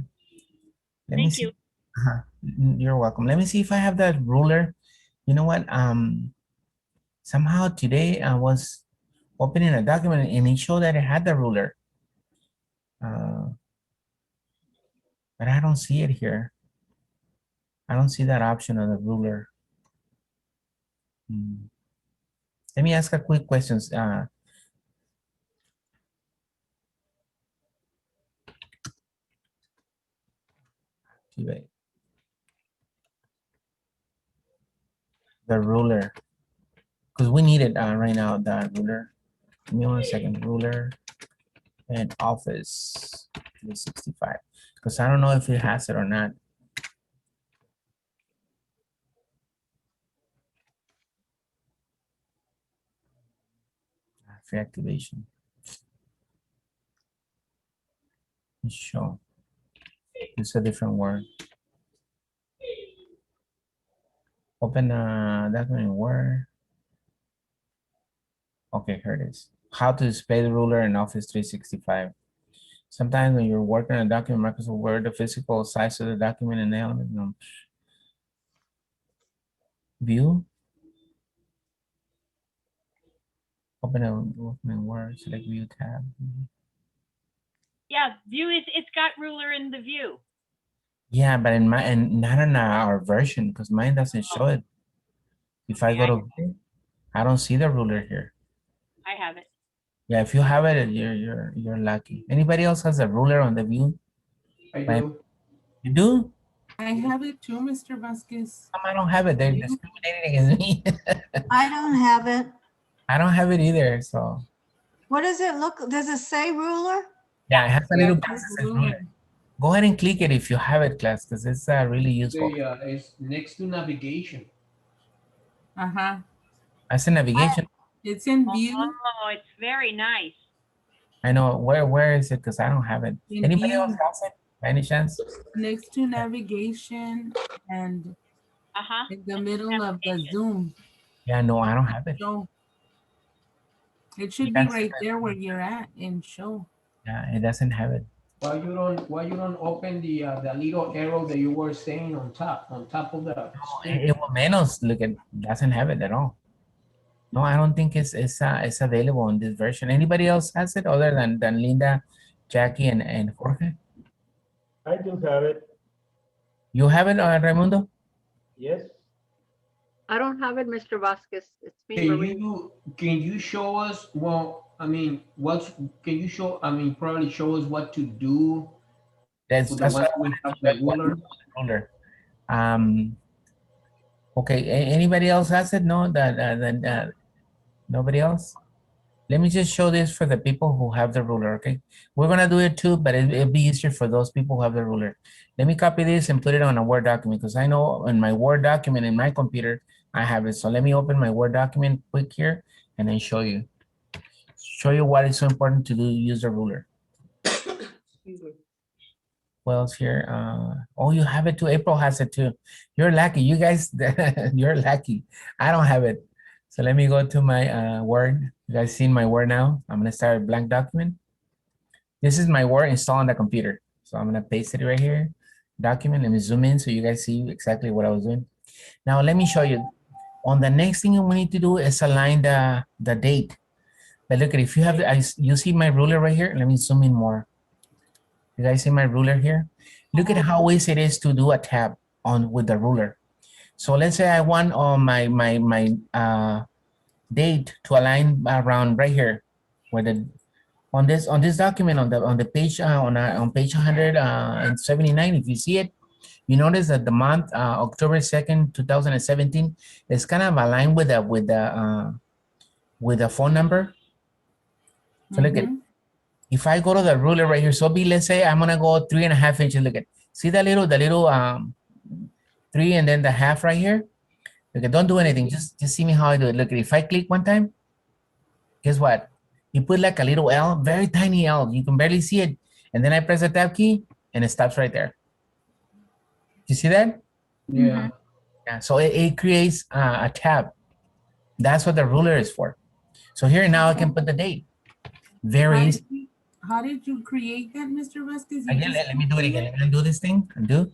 Thank you. You're welcome. Let me see if I have that ruler. You know what? Somehow today I was opening a document and it showed that it had the ruler. But I don't see it here. I don't see that option on the ruler. Let me ask a quick question. The ruler, because we need it right now, the ruler. Give me 1 second, ruler and Office 365, because I don't know if it has it or not. Free activation. Show. It's a different word. Open a document in Word. Okay, here it is. How to display the ruler in Office 365. Sometimes when you're working on a document, Microsoft Word, the physical size of the document and the element. No. View. Open in Word, select View tab. Yeah, view is, it's got ruler in the view. Yeah, but in my, and not in our version, because mine doesn't show it. If I go to view, I don't see the ruler here. I have it. Yeah, if you have it, you're lucky. Anybody else has a ruler on the view? I do. You do? I have it too, Mr. Vasquez. I don't have it. They're discriminating against me. I don't have it. I don't have it either. So What does it look? Does it say ruler? yeah, it has a little Yeah, box that it's says ruler. ruler. Go ahead and click it if you have it, class, because it's really useful. It's next to navigation. Uh-huh. That's a navigation. It's in view. Oh, it's very nice. I know. Where is it? Because I don't have it. In Anybody view. else has it? By any chance? Next to navigation and in the middle of the Zoom. Yeah, no, I don't have it. Show. It should be right there where you're at in show. Yeah, it doesn't have it. Why you don't open the little arrow that you were saying on top of the screen? It will menos look at doesn't have it at all. No, I don't think it's available in this version. Anybody else has it other than Linda, Jackie, and Jorge? I do have it. You have it, Raimundo? Yes. I don't have it, Mr. Vasquez. It's me, Marie. Can you show us? Well, I mean, can you show, I mean, probably show us what to do That's with the that's ones what I we wanted have to the show you, ruler? ruler. Okay, anybody else has it? No, nobody else? Let me just show this for the people who have the ruler, okay? We're gonna do it too, but it'll be easier for those people who have the ruler. Let me copy this and put it on a Word document because I know in my Word document in my computer, I have it. So let me open my Word document quick here and then show you. Show you why it's so important to use the ruler. What else here? Oh, you have it too. April has it too. You're lucky. You guys, you're lucky. I don't have it. So let me go to my Word. You guys seen my Word now? I'm gonna start a blank document. This is my Word installed on the computer. So I'm gonna paste it right here. Document, let me zoom in so you guys see exactly what I was doing. Now let me show you. On the next thing we need to do is align the date. But look at, if you have, you see my ruler right here? Let me zoom in more. You guys see my ruler here? Look at how easy it is to do a tab on with the ruler. So let's say I want on my date to align around right here, where the on this document on the page on page 179. If you see it, you notice that the month October 2nd, 2017 is kind of aligned with the phone number. So look at. If I go to the ruler right here, so let's say I'm gonna go 3.5 inches. Look at, see the little 3 and then the half right here. Look at, don't do anything. Just see me how I do it. Look at, if I click one time, guess what? You put like a little L, very tiny L. You can barely see it. And then I press the tab key and it stops right there. You see that? Yeah. Yeah. So it creates a tab. That's what the ruler is for. So here now I can put the date. Very easy. How did you create that, Mr. Vasquez? Again, let me do it again. Let me do this thing. Undo.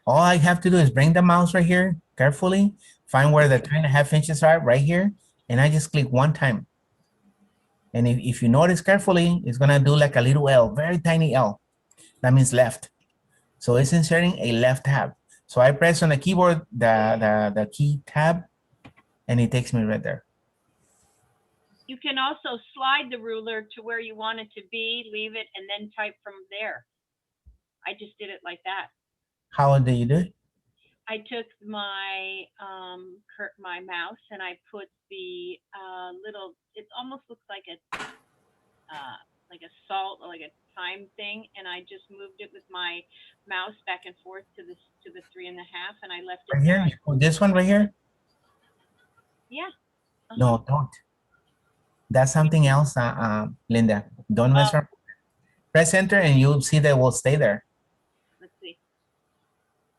All I have to do is bring the mouse right here carefully, find where the 3.5 inches are right here, and I just click one time. And if you notice carefully, it's gonna do like a little L, very tiny L. That means left. So it's inserting a left tab. So I press on the keyboard the key tab, and it takes me right there. You can also slide the ruler to where you want it to be, leave it, and then type from there. I just did it like that. How do you do it? I took my my mouse and I put the little. It almost looks like a salt or like a time thing, and I just moved it with my mouse back and forth to the 3.5, and I left it Right here, this one right here. Yeah. No, don't. That's something else, Linda. Don't mess around. Press enter and you'll see that it will stay there. Let's see.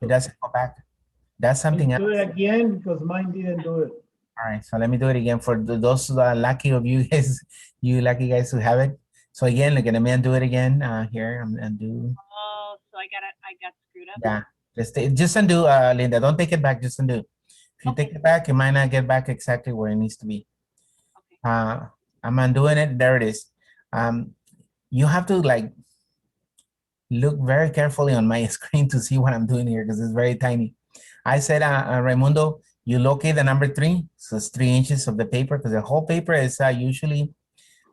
It doesn't go back. That's something else. Do it again because mine didn't do it. All right, so let me do it again for those lucky of you guys, you lucky guys who have it. So again, look at me and do it again. Here, I'm undo. Oh, so I got screwed up. Yeah, just undo, Linda. Don't take it back. Just undo. If you take it back, it might not get back exactly where it needs to be. Okay. I'm undoing it. There it is. You have to like look very carefully on my screen to see what I'm doing here because it's very tiny. I said, Raimundo, you locate the number 3, so it's 3 inches of the paper because the whole paper is usually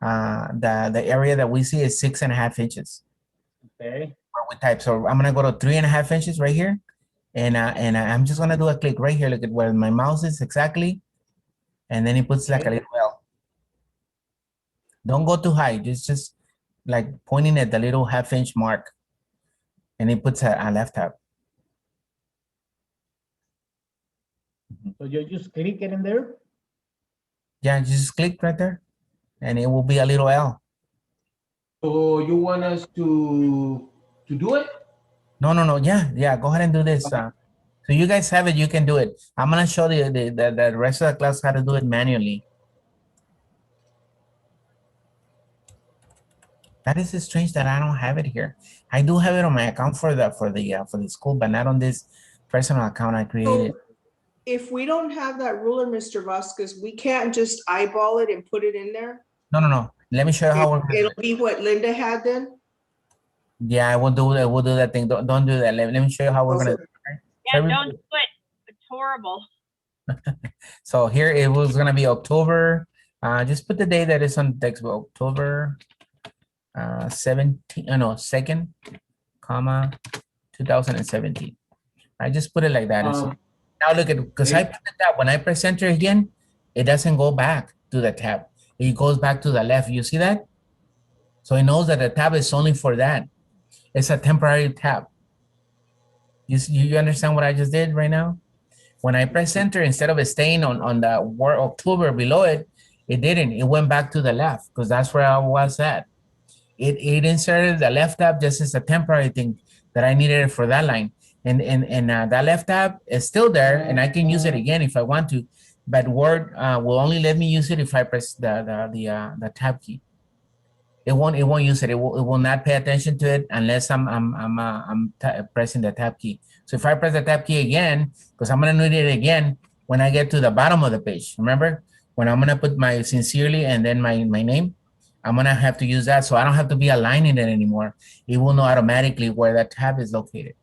the area that we see is 6.5 inches. Okay. Where we type. So I'm gonna go to 3.5 inches right here, and I'm just gonna do a click right here. Look at where my mouse is exactly, and then it puts like a little L. Don't go too high. Just like pointing at the little 1/2 inch mark, and it puts a left tab. So you just click it in there? Yeah, just click right there, and it will be a little L. So you want us to do it? No. Yeah. Go ahead and do this. Okay. So you guys have it. You can do it. I'm gonna show the rest of the class how to do it manually. That is strange that I don't have it here. I do have it on my account for the school, but not on this personal account I created. So if we don't have that ruler, Mr. Vasquez, we can't just eyeball it and put it in there? No. Let me show you how we're gonna do It'll it. be what Linda had then? Yeah, I will do that. We'll do that thing. Don't do that. Let me show you how we're gonna do it. Yeah, don't do it. It's horrible. So here it was gonna be October Just put the day that is on the textbook, October 17, no, 2nd, comma, 2017. I just put it like that. Now look at, because I put the tab, when I press enter again, it doesn't go back to the tab. It goes back to the left. You see that? So it knows that the tab is only for that. It's a temporary tab. You understand what I just did right now? When I press enter, instead of it staying on the word October below it, it didn't. It went back to the left because that's where I was at. It inserted the left tab just as a temporary thing that I needed for that line. And that left tab is still there and I can use it again if I want to, but Word will only let me use it if I press the tab key. It won't use it. It will not pay attention to it unless I'm pressing the tab key. So if I press the tab key again, because I'm gonna need it again when I get to the bottom of the page. Remember when I'm gonna put my sincerely and then my name, I'm gonna have to use that, so I don't have to be aligning it anymore. It will know automatically where that tab is located.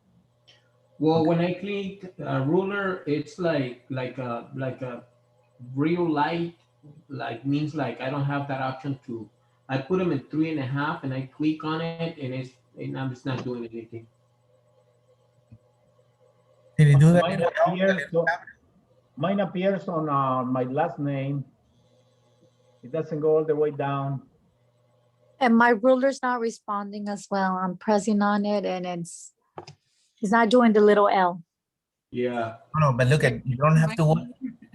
Well, when I click ruler, it's like a real light, like means like I don't have that option to. I put them in 3.5 and I click on it and I'm just not doing anything. Did it do that? Mine appears on my last name. It doesn't go all the way down. And my ruler's not responding as well. I'm pressing on it and it's not doing the little L. Yeah. No, but look at, you don't have to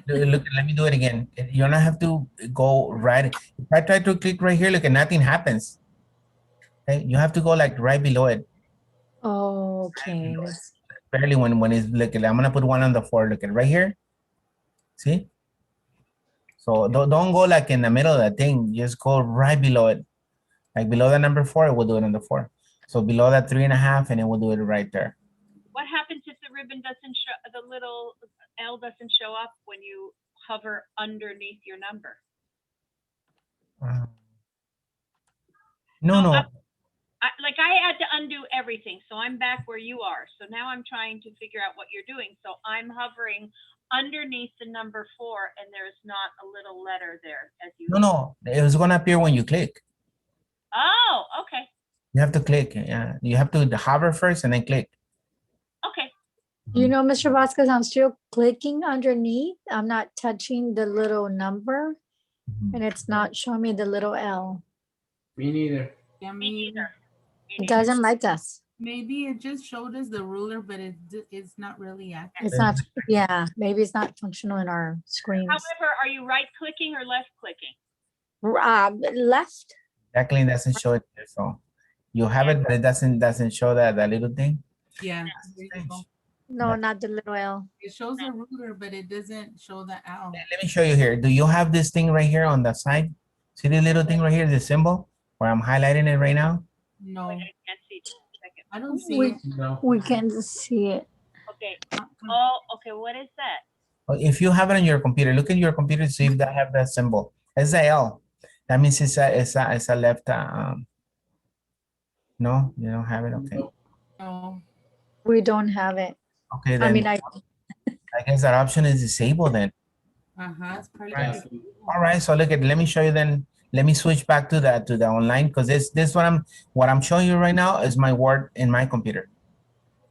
look, let me do it again. You don't have to go right. If I try to click right here, look, and nothing happens. Okay, you have to go like right below it. Oh, okay. Barely when it's, look, I'm gonna put 1 on the 4. Look at right here. See? So don't go like in the middle of the thing. Just go right below it. Like below the number 4, it will do it on the 4. So below that 3.5, and it will do it right there. What happens if the ribbon doesn't show, the little L doesn't show up when you hover underneath your number? No. Like I had to undo everything, so I'm back where you are. So now I'm trying to figure out what you're doing. So I'm hovering underneath the number 4, and there's not a little letter there as you. No, it was gonna appear when you click. Oh, okay. You have to click. Yeah, you have to hover first and then click. Okay. You know, Mr. Vasquez, I'm still clicking underneath. I'm not touching the little number, and it's not showing me the little L. Me neither. Yeah, me neither. It doesn't like us. Maybe it just showed us the ruler, but it's not really active. It's not, yeah, maybe it's not functional in our screens. However, are you right clicking or left clicking? Left. Exactly, doesn't show it there, so you have it, but it doesn't show that little thing. Yeah. No, not the little L. It shows a ruler, but it doesn't show the L. Let me show you here. Do you have this thing right here on the side? See the little thing right here, the symbol where I'm highlighting it right now? No. Wait, I can't see it. Second. I don't see it. No. We can see it. Okay. Oh, okay. What is that? If you have it on your computer, look at your computer, see if that have that symbol. It's a L. That means it's a left. No, you don't have it. Okay. No. We don't have it. Okay, then I mean, I guess that option is disabled then. It's probably Right. All right, so look at, let me show you then. Let me switch back to the online, because this what I'm showing you right now is my Word in my computer.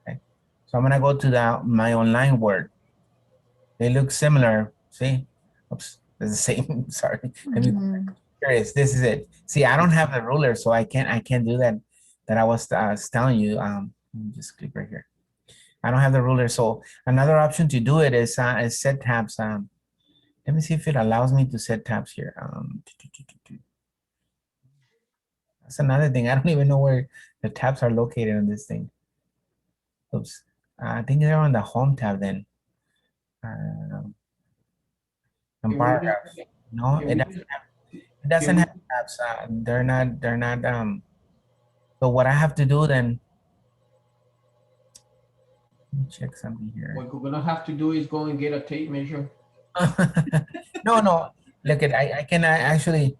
Okay, so I'm gonna go to my online Word. They look similar. See, oops, it's the same. Sorry. Let me. Here it is. This is it. See, I don't have the ruler, so I can't do that. That I was telling you. Let me just click right here. I don't have the ruler, so another option to do it is set tabs. Let me see if it allows me to set tabs here. That's another thing. I don't even know where the tabs are located on this thing. Oops. I think they're on the home tab then. Paragraphs. No, it doesn't have tabs. They're not. So what I have to do then? Let me check something here. What we're gonna have to do is go and get a tape measure. No. Look at I can actually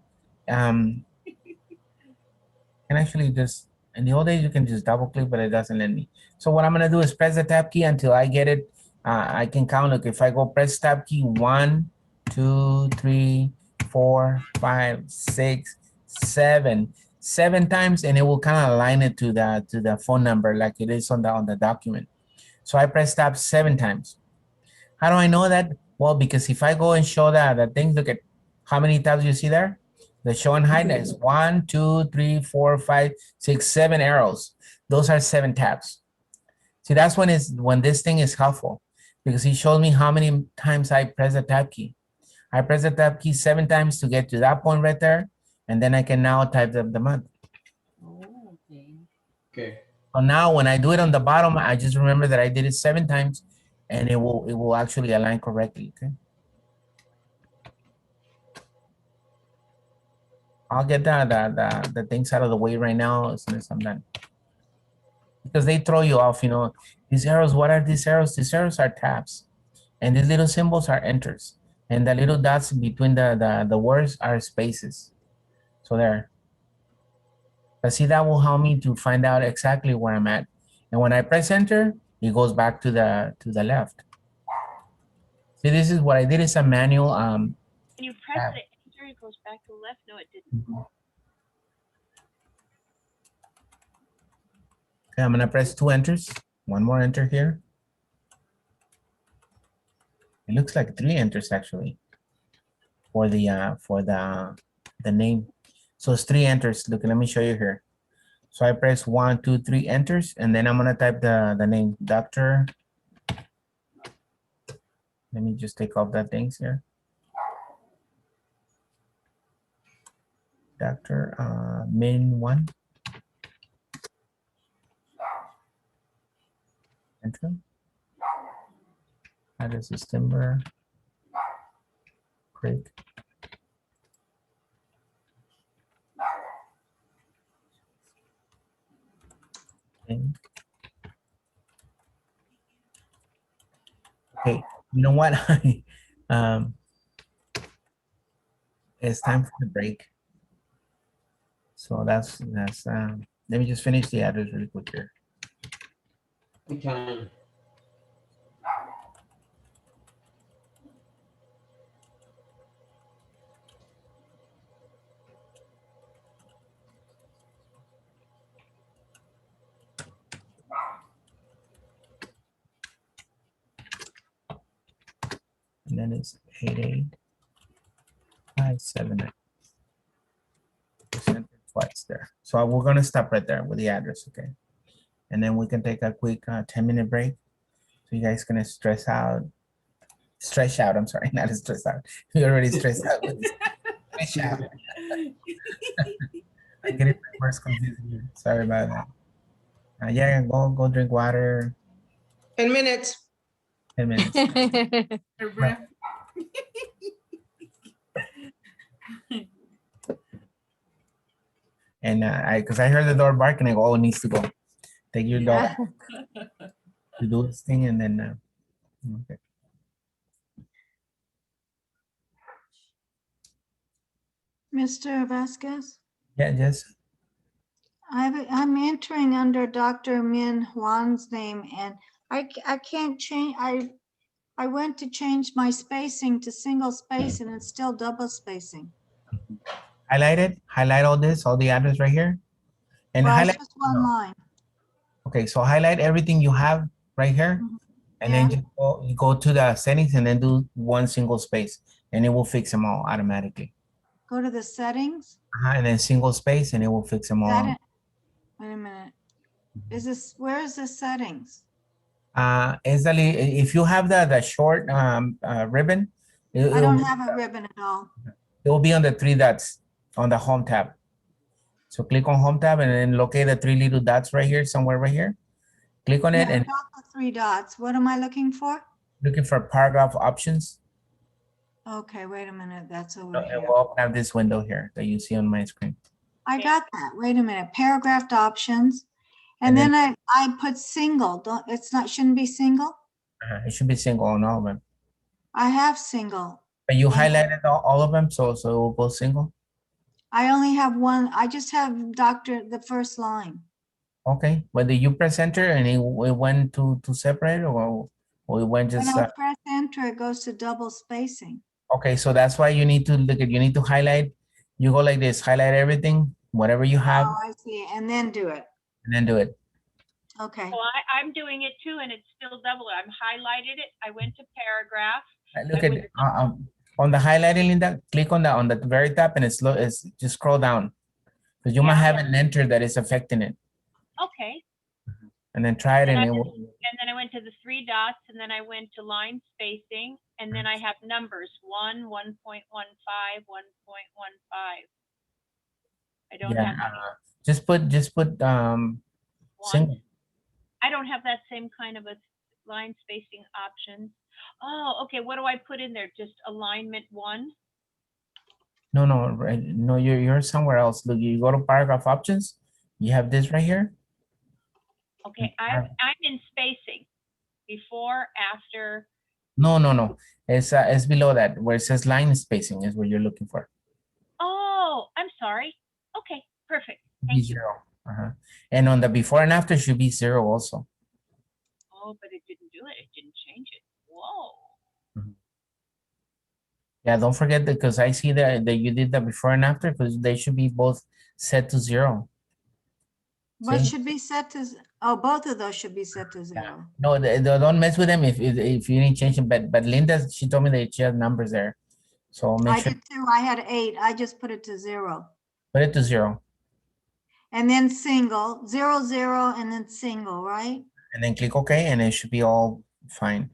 just, in the old days you can just double click, but it doesn't let me. So what I'm gonna do is press the tab key until I get it. I can count. Look, if I go press tab key 1, 2, 3, 4, 5, 6, 7. 7 times, and it will kind of align it to the phone number like it is on the document. So I press tab 7 times. How do I know that? Well, because if I go and show the thing, look at how many tabs you see there. The show and hide is 1, 2, 3, 4, 5, 6, 7 arrows. Those are 7 tabs. See, that's when this thing is helpful, because it shows me how many times I press the tab key. I press the tab key 7 times to get to that point right there, and then I can now type the month. Oh, okay. Okay. So now when I do it on the bottom, I just remember that I did it 7 times, and it will actually align correctly. Okay. I'll get the things out of the way right now as soon as I'm done. Because they throw you off, you know, these arrows, what are these arrows? These arrows are tabs. And these little symbols are enters. And the little dots between the words are spaces. So there. But see, that will help me to find out exactly where I'm at. And when I press enter, it goes back to the left. See, this is what I did is a manual. When you press the enter, it goes back to the left. No, it didn't. Okay, I'm gonna press 2 enters. One more enter here. It looks like 3 enters actually for the name. So it's 3 enters. Look, let me show you here. So I press 1, 2, 3 enters, and then I'm gonna type the name, Dr. Let me just take off that things here. Dr. Min 1. Enter. Address is timber. Creek. Okay, you know what? It's time for the break. So that's let me just finish the address really quick here. Okay. And then it's 88579. Twice there. So we're gonna stop right there with the address, okay? And then we can take a quick 10-minute break. So you guys gonna stretch out, I'm sorry, not stress out. You're already stressed out. Stretch out. I'm getting my words confused here. Sorry about that. Yeah, go drink water. 10 minutes. 10 minutes. Her breath. And because I heard the door bark and I go, oh, it needs to go. Take your dog to do this thing, and then okay. Mr. Vasquez, Yeah, just I'm entering under Dr. Min Juan's name, and I can't change. I went to change my spacing to single space, and it's still double spacing. highlight all this, all the address right here. And Well, it's highlight, just one line. okay, so highlight everything you have right here, and then just you go to the settings and then do one single space, and it will fix them all automatically. Go to the settings. And then single space, and it will fix them all. Wait a minute. Is this, where is the settings? If you have the short ribbon, I don't have a ribbon at all. it will be on the 3 dots on the home tab. So click on home tab and then locate the 3 little dots right here, somewhere right here. Click on it and Not the 3 dots. What am I looking for? looking for paragraph options. Okay, wait a minute. That's over And here. we'll open up this window here that you see on my screen. I got that. Wait a minute. Paragraphed options. And then I put single. Shouldn't be single? It should be single on all of them. I have single. But you highlighted all of them, so it will go single. I only have one. I just have the first line. Okay, whether you press enter and it went to separate, or it went just. When I press enter, it goes to double spacing. Okay, so that's why you need to look at, you need to highlight, you go like this, highlight everything, whatever you have, Oh, I see, and then do it. and then do it. Okay, So I'm doing it too, and it's still double. I'm highlighted it. I went to paragraph. Look I at went on the highlighting, Linda, click on the very top and it's low, it's just scroll down. Because you might Yeah. have an enter that is affecting it. Okay. And then try it And and I- it will. And then I went to the 3 dots, and then I went to line spacing, and then I have numbers, 1, 1.15, 1.15. I don't Yeah, have just put one. single. I don't have that same kind of a line spacing option. Oh, okay. What do I put in there? Just alignment 1? No, right, no, you're somewhere else. Look, you go to paragraph options. You have this right here. Okay, I'm in spacing. Before, after. No. It's below that where it says line spacing is what you're looking for. Oh, I'm sorry. Okay, perfect. Be Thank you. 0. And on the before and after should be 0 also. Oh, but it didn't do it. It didn't change it. Whoa. Yeah, don't forget that because I see that you did the before and after because they should be both set to 0. what See? should be set to, oh, both of those should be set to 0. No, don't mess with them if you need change them. But Linda, she told me that she has numbers there, so make I sure did too, I had 8, I just put it to 0. put it to 0, And then single, 0, 0, and then single, right? and then click OK, and it should be all fine.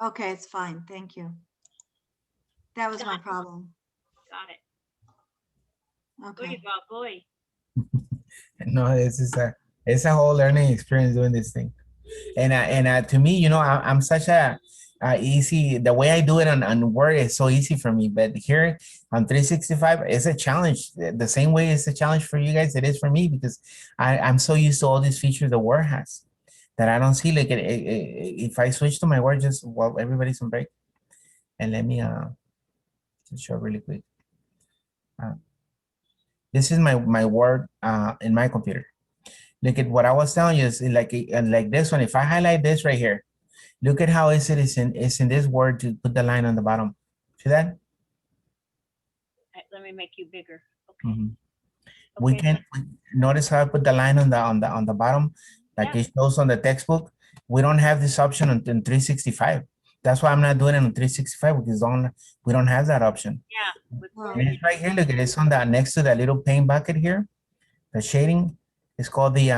Okay, it's fine, thank you. That was my problem. Got it. Okay. Boy. No, it's a whole learning experience doing this thing, and to me, I'm such a easy. The way I do it on Word is so easy for me, but here on 365, it's a challenge. The same way it's a challenge for you guys, it is for me because I'm so used to all these features the Word has that I don't see. Like if I switch to my Word, just while everybody's on break, and let me just show really quick. This is my Word in my computer. Look at what I was telling you is like this one. If I highlight this right here, look at how easy it is in this Word to put the line on the bottom. See that? Let me make you bigger. Okay. We Okay. can notice how I put the line on the bottom, like Yeah. it shows on the textbook. We don't have this option in 365. That's why I'm not doing it on 365 because we don't have that option. Yeah. With Well, And it's right here. Look at this on the next to the little paint bucket here. The shading is called the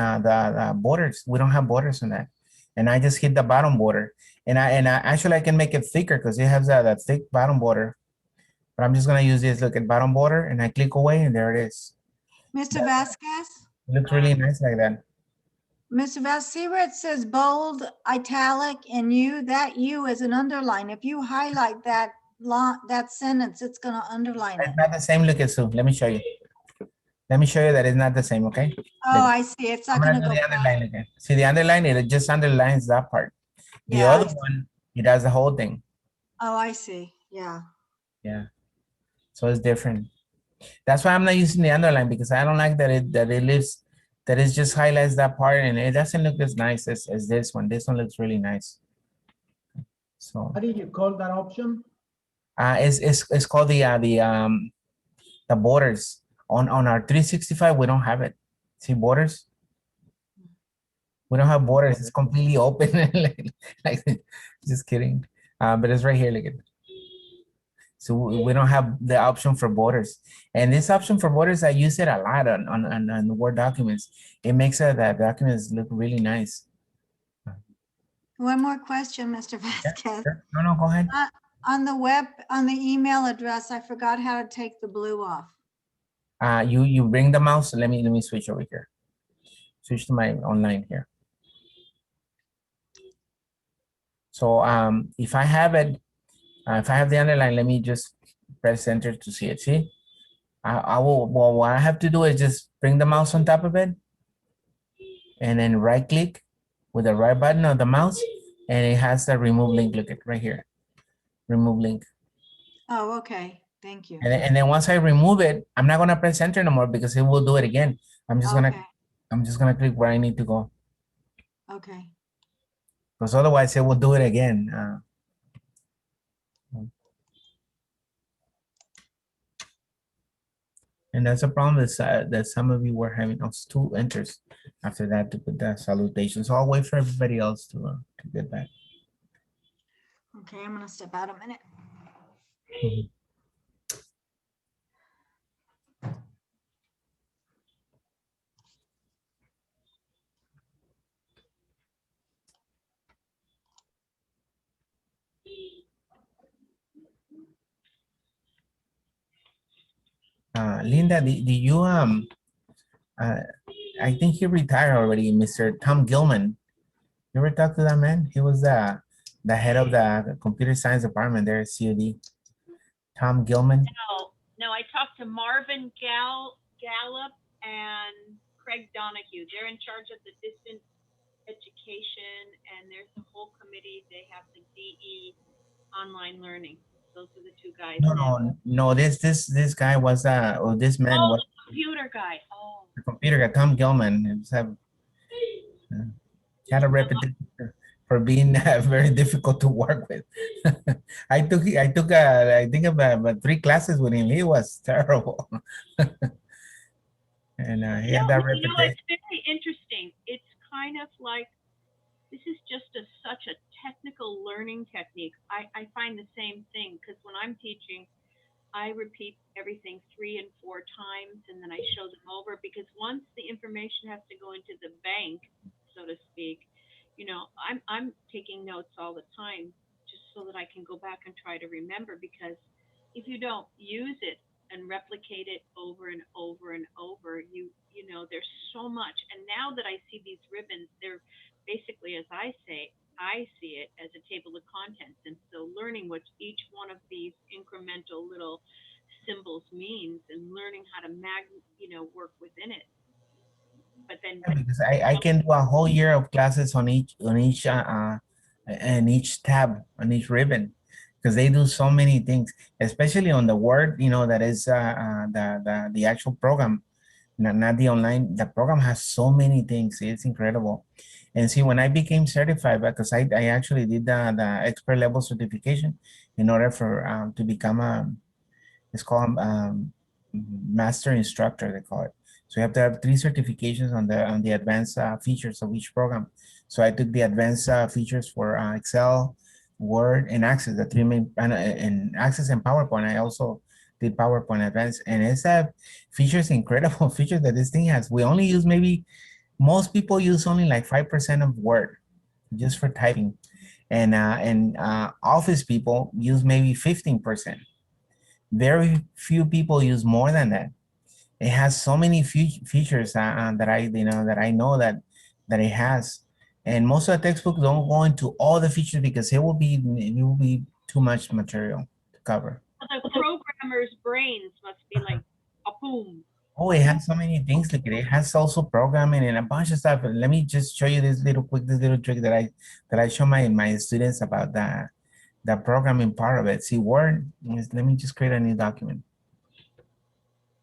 borders. We don't have borders on that. And I just hit the bottom border. And I actually I can make it thicker because it has that thick bottom border. But I'm just gonna use this. Look at bottom border, and I click away, and there it is. Mr. Vasquez? It looks really nice like that. Mr. Vasquez, see where it says bold, italic, and U? That U is an underline. If you highlight that sentence, it's gonna underline it. It's not the same. Look at Sue. Let me show you. Let me show you that it's not the same. Okay. Oh, I see. It's I'm not gonna gonna do go the past. underline again. See the underline? It just underlines that part. The Yeah, other one, it does the whole thing. Oh, I see. Yeah. Yeah. So it's different. That's why I'm not using the underline because I don't like that it just highlights that part and it doesn't look as nice as this one. This one looks really nice. So How do you call that option? it's called the borders. On our 365, we don't have it. See borders? We don't have borders. It's completely open. like, just kidding. But it's right here. Look at it. So we don't have the option for borders. And this option for borders, I use it a lot on Word documents. It makes the documents look really nice. One more question, Mr. Vasquez. Sure. No, go ahead. On the email address, I forgot how to take the blue off. You bring the mouse. Let me switch over here. Switch to my online here. So if I have it, if I have the underline, let me just press enter to see it. See, I will. Well, what I have to do is just bring the mouse on top of it, and then right click with the right button of the mouse, and it has the remove link. Look at right here, remove link. Oh, okay. Thank you. And then once I remove it, I'm not gonna press enter no more because it will do it again. I'm just Okay. gonna click where I need to go. Okay. Because otherwise it will do it again. And that's a problem that some of you were having also two enters after that to put that salutation. So I'll wait for everybody else to get back. Okay, I'm gonna step out a minute. Mhm. Linda, did you I think he retired already, Mr. Tom Gilman. You ever talk to that man? He was the head of the computer science department there at CUD. Tom Gilman. No, I talked to Marvin Gallup and Craig Donahue. They're in charge of the distance education, and there's a whole committee. They have the DE online learning. Those are the two guys. No. This guy was or this man was the computer guy. Oh, the computer guy, Tom Gilman. Had a reputation for being very difficult to work with. I think about 3 classes with him. He was terrible. And he had that reputation. It's very interesting. It's kind of like, this is just such a technical learning technique. I find the same thing, because when I'm teaching, I repeat everything 3 and 4 times, and then I show them over, because once the information has to go into the bank, so to speak, I'm taking notes all the time just so that I can go back and try to remember, because if you don't use it and replicate it over and over and over, there's so much. And now that I see these ribbons, they're basically, as I say, I see it as a table of contents. And so learning what each one of these incremental little symbols means, and learning how to work within it. But then because I can do a whole year of classes on each tab, on each ribbon, because they do so many things, especially on the Word, that is the actual program, not the online. The program has so many things. It's incredible. And see, when I became certified, because I actually did the expert level certification in order for to become it's called master instructor, they call it. So you have to have 3 certifications on the advanced features of each program. So I took the advanced features for Excel, Word, and Access, the 3 main, and Access and PowerPoint. I also did PowerPoint Advanced, and it's features, incredible features that this thing has. We only use most people use only like 5% of Word just for typing, and Office people use maybe 15%. Very few people use more than that. It has so many features that I know that it has, and most of the textbooks don't go into all the features because it will be too much material to cover. The programmer's brains must be like a boom. Oh, it has so many things. Like it has also programming and a bunch of stuff. Let me just show you this little trick that I show my students about the programming part of it. See, Word, let me just create a new document.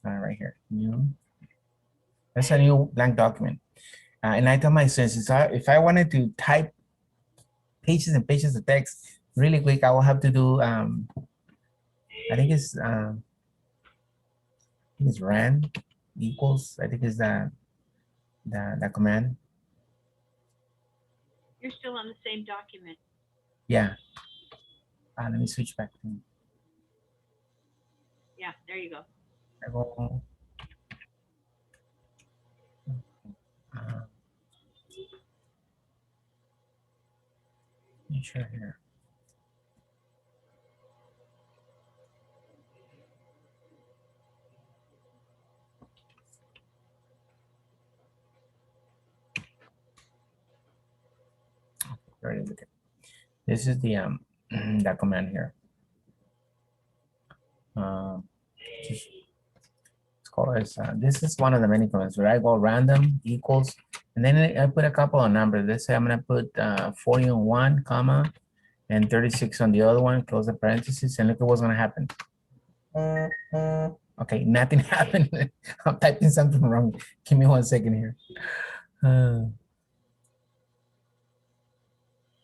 Right here, new. That's a new blank document. And I tell my students, if I wanted to type pages and pages of text really quick, I will have to do, I think it's ran equals, I think is the command. You're still on the same document. Yeah. Let me switch back to. Yeah, there you go. I go. Sure here. This is the that command here. Just let's call this. This is one of the many commands where I go random equals, and then I put a couple of numbers. Let's say I'm gonna put 40 on one comma and 36 on the other one. Close the parentheses, and look at what's gonna happen. Okay, nothing happened. I'm typing something wrong. Give me 1 second here.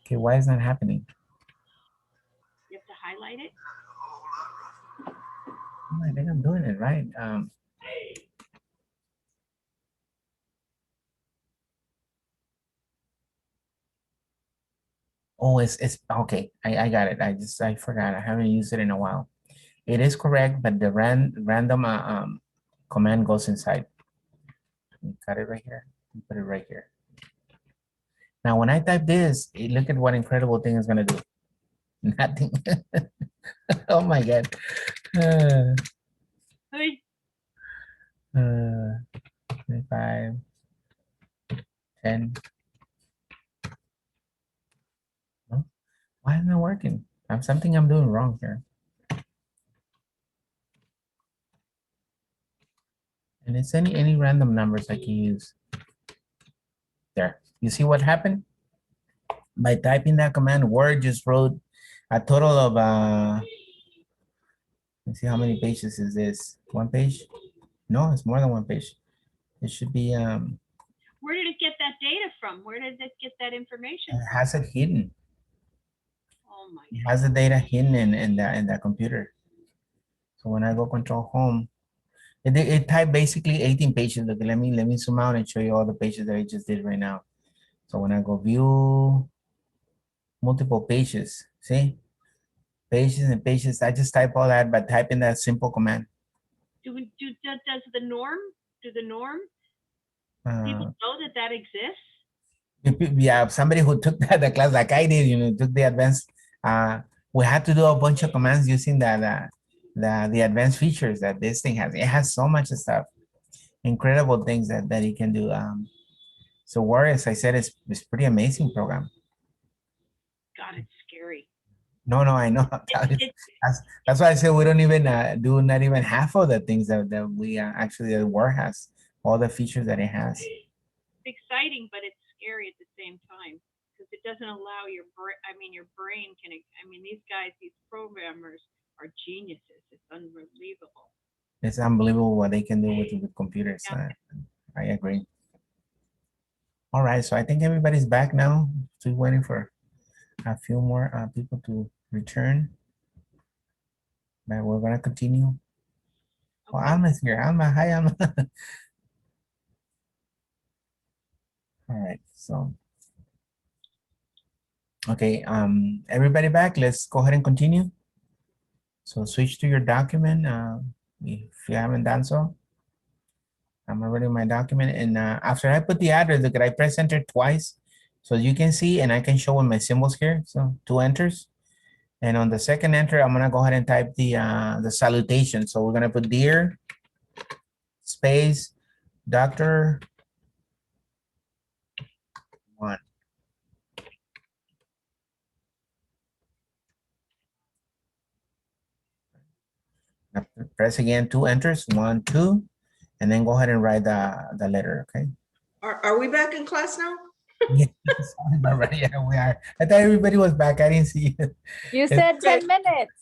Okay, why is that happening? You have to highlight it. I think I'm doing it right. Oh, it's okay. I got it. I forgot. I haven't used it in a while. It is correct, but the random command goes inside. Got it right here. Put it right here. Now, when I type this, look at what incredible thing it's gonna do. Nothing. Oh my God. Hey, 25, 10. No? Why isn't it working? Something I'm doing wrong here. And it's any random numbers I can use. There. You see what happened? By typing that command, Word just wrote a total of let's see how many pages is this? One page? No, it's more than one page. It should be where did it get that data from? Where did it get that information it from? has it hidden. Oh my It has the data hidden in that computer. So when I go control home, it typed basically 18 pages. Look, let me zoom out and show you all the pages that I just did right now. So when I go view multiple pages, see? Pages and pages, I just type all that by typing that simple command. Does the norm, do the norm Uh, people know that that exists? yeah, somebody who took the class like I did, took the advanced, we had to do a bunch of commands using the advanced features that this thing has. It has so much stuff, incredible things that it can do. So Word, as I said, it's pretty amazing program. God, it's scary. No, I know. That's why I said we don't even do not even half of the things that we actually the Word has, all the features that it has. It's exciting, but it's scary at the same time because it doesn't allow your brain. I mean, your brain can. I mean, these guys, these programmers are geniuses. It's unbelievable. It's unbelievable what they can do with computers. Yeah. I agree. All right, so I think everybody's back now. Still waiting for a few more people to return. But we're gonna continue. Oh, Okay. Alma's here. Alma, hi Alma. All right, so okay, everybody back. Let's go ahead and continue. So switch to your document if you haven't done so. I'm already in my document, and after I put the address, look, I press enter twice, so you can see, and I can show with my symbols here. So 2 enters, and on the second enter, I'm gonna go ahead and type the salutation. So we're gonna put dear space Dr. 1. Now press again 2 enters, 1, 2, and then go ahead and write the letter. Okay. Are we back in class now? Yeah, sorry, Barbara. Yeah, we are. I thought everybody was back. I didn't see it. You said 10 minutes.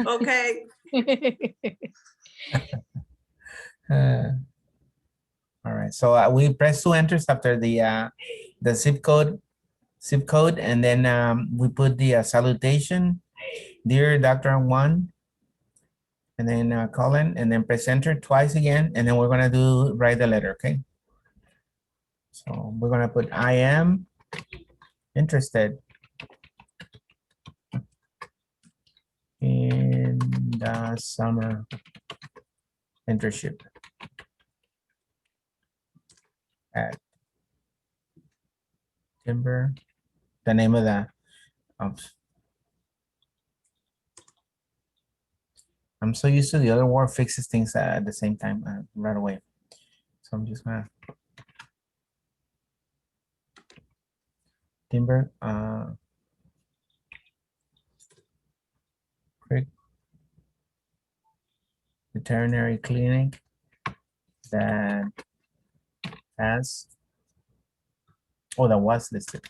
Okay. All right. So we press 2 enters after the zip code, and then we put the salutation, dear Dr. 1, and then colon, and then press enter twice again, and then we're gonna write the letter. Okay. So we're gonna put I am interested in the summer internship at Timber. The name of the I'm so used to the other word fixes things at the same time right away. So I'm just gonna Timber Creek veterinary clinic that has that was listed.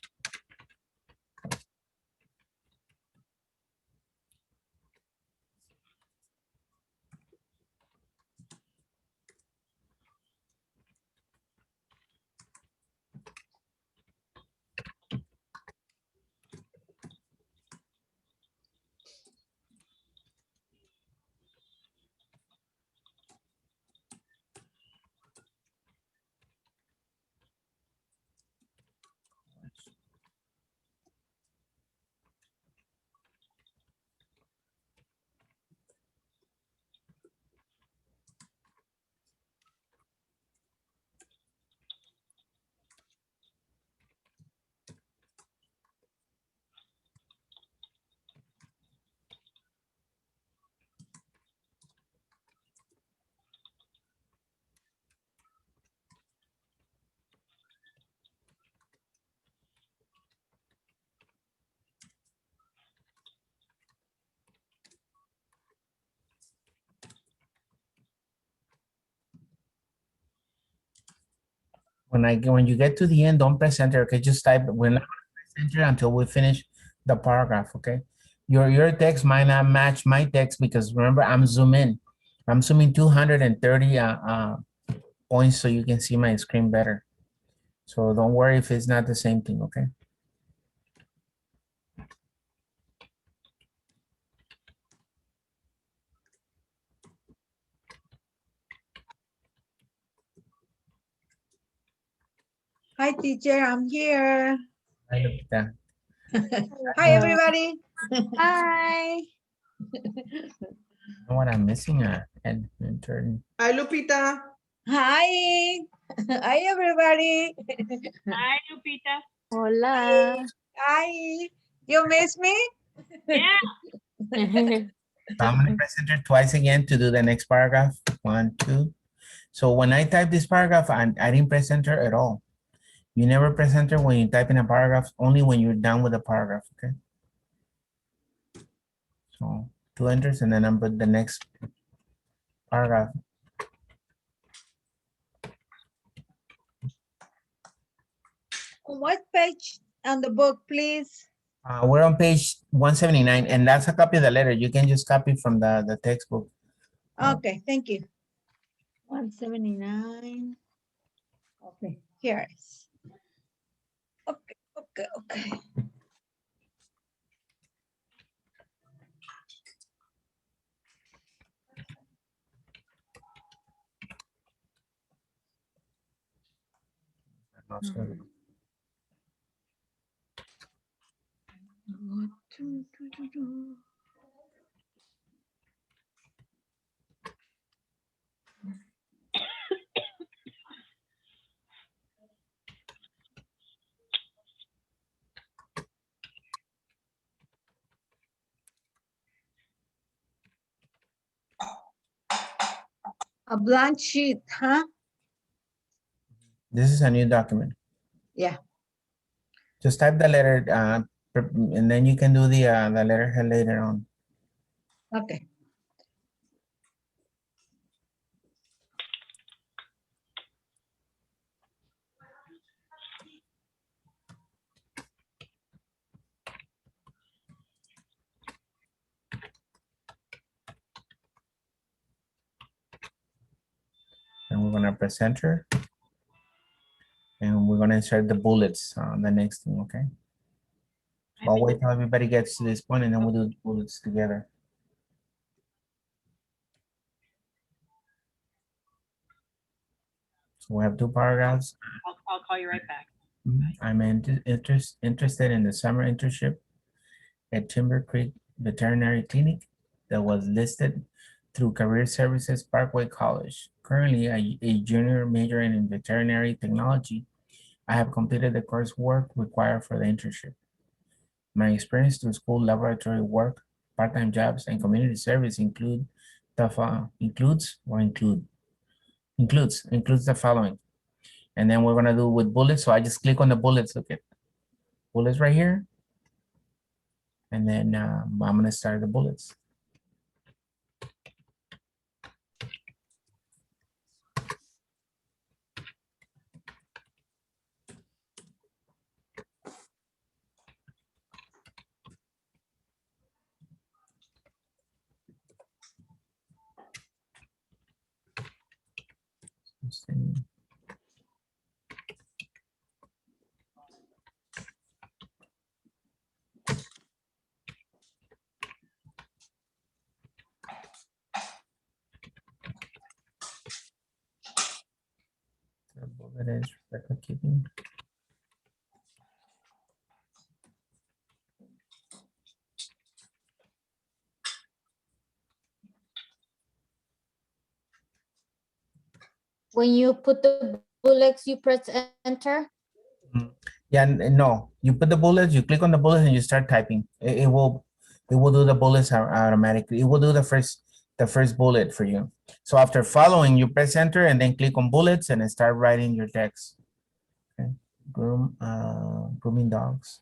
When you get to the end, don't press enter. Okay, just type. We're not gonna press enter until we finish the paragraph. Okay, your text might not match my text because remember I'm zooming 230 points so you can see my screen better. So don't worry if it's not the same thing. Okay. Hi, teacher, I'm here. Hi, Lupita. Hi, everybody. Hi. You know what I'm missing? An intern. Hi, Lupita. Hi. Hi, everybody. Hi, Lupita. Hola. Hi. You miss me? Yeah. So I'm gonna press enter twice again to do the next paragraph. 1, 2. So when I type this paragraph, I didn't press enter at all. You never press enter when you type in a paragraph, only when you're done with the paragraph, okay? So 2 enters and then I'm put the next paragraph. On what page on the book, please? We're on page 179 and that's a copy of the letter. You can just copy from the textbook. Okay, thank you. 179. Okay, here it is. Okay. A blank sheet, huh? This is a new document. Yeah. Just type the letter and then you can do the letterhead later on. Okay. And we're gonna press enter. And we're gonna insert the bullets on the next thing, okay? I'll wait till everybody gets to this point and then we'll do the bullets together. So we have 2 paragraphs. I'll call you right back. I'm interested in the summer internship at Timber Creek Veterinary Clinic that was listed through Career Services Parkway College. Currently a junior majoring in veterinary technology, I have completed the coursework required for the internship. My experience through school laboratory work, part-time jobs, and community service includes the following. And then we're gonna do with bullets. So I just click on the bullets. Look at bullets right here. And then I'm gonna start the bullets. The bullet is record keeping. When you put the bullets, you press enter. Yeah, no. You put the bullets, you click on the bullets, and you start typing. It will do the bullets automatically. It will do the first bullet for you. So after following, you press enter and then click on bullets and then start writing your text. Okay. Grooming dogs.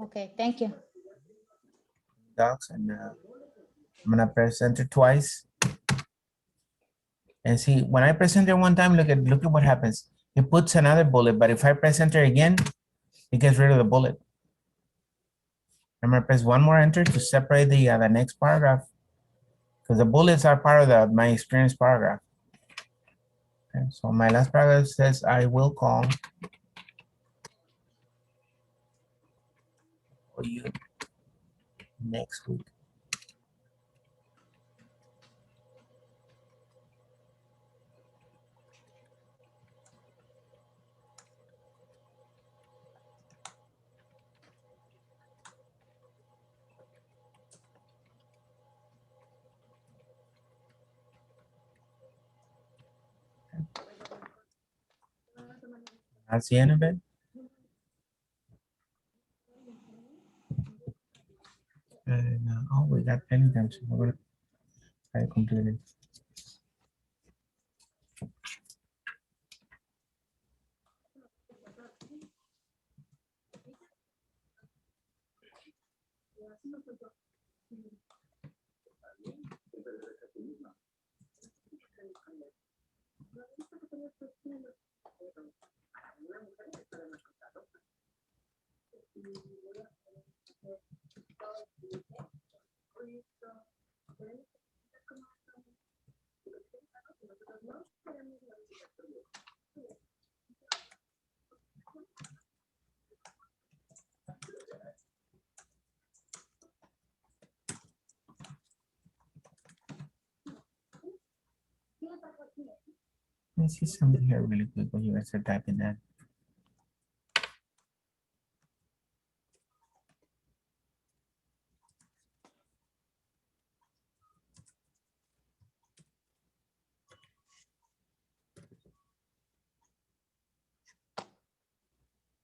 Okay, thank you. Dogs, and I'm gonna press enter twice. And see, when I press enter one time, look at what happens. It puts another bullet, but if I press enter again, it gets rid of the bullet. I'm gonna press one more enter to separate the next paragraph, because the bullets are part of my experience paragraph. Okay, so my last paragraph says, I will call for you next week. That's the end of it. And oh, we got any time, so we're gonna try to complete it. Let me see something here really quick when you guys are typing that.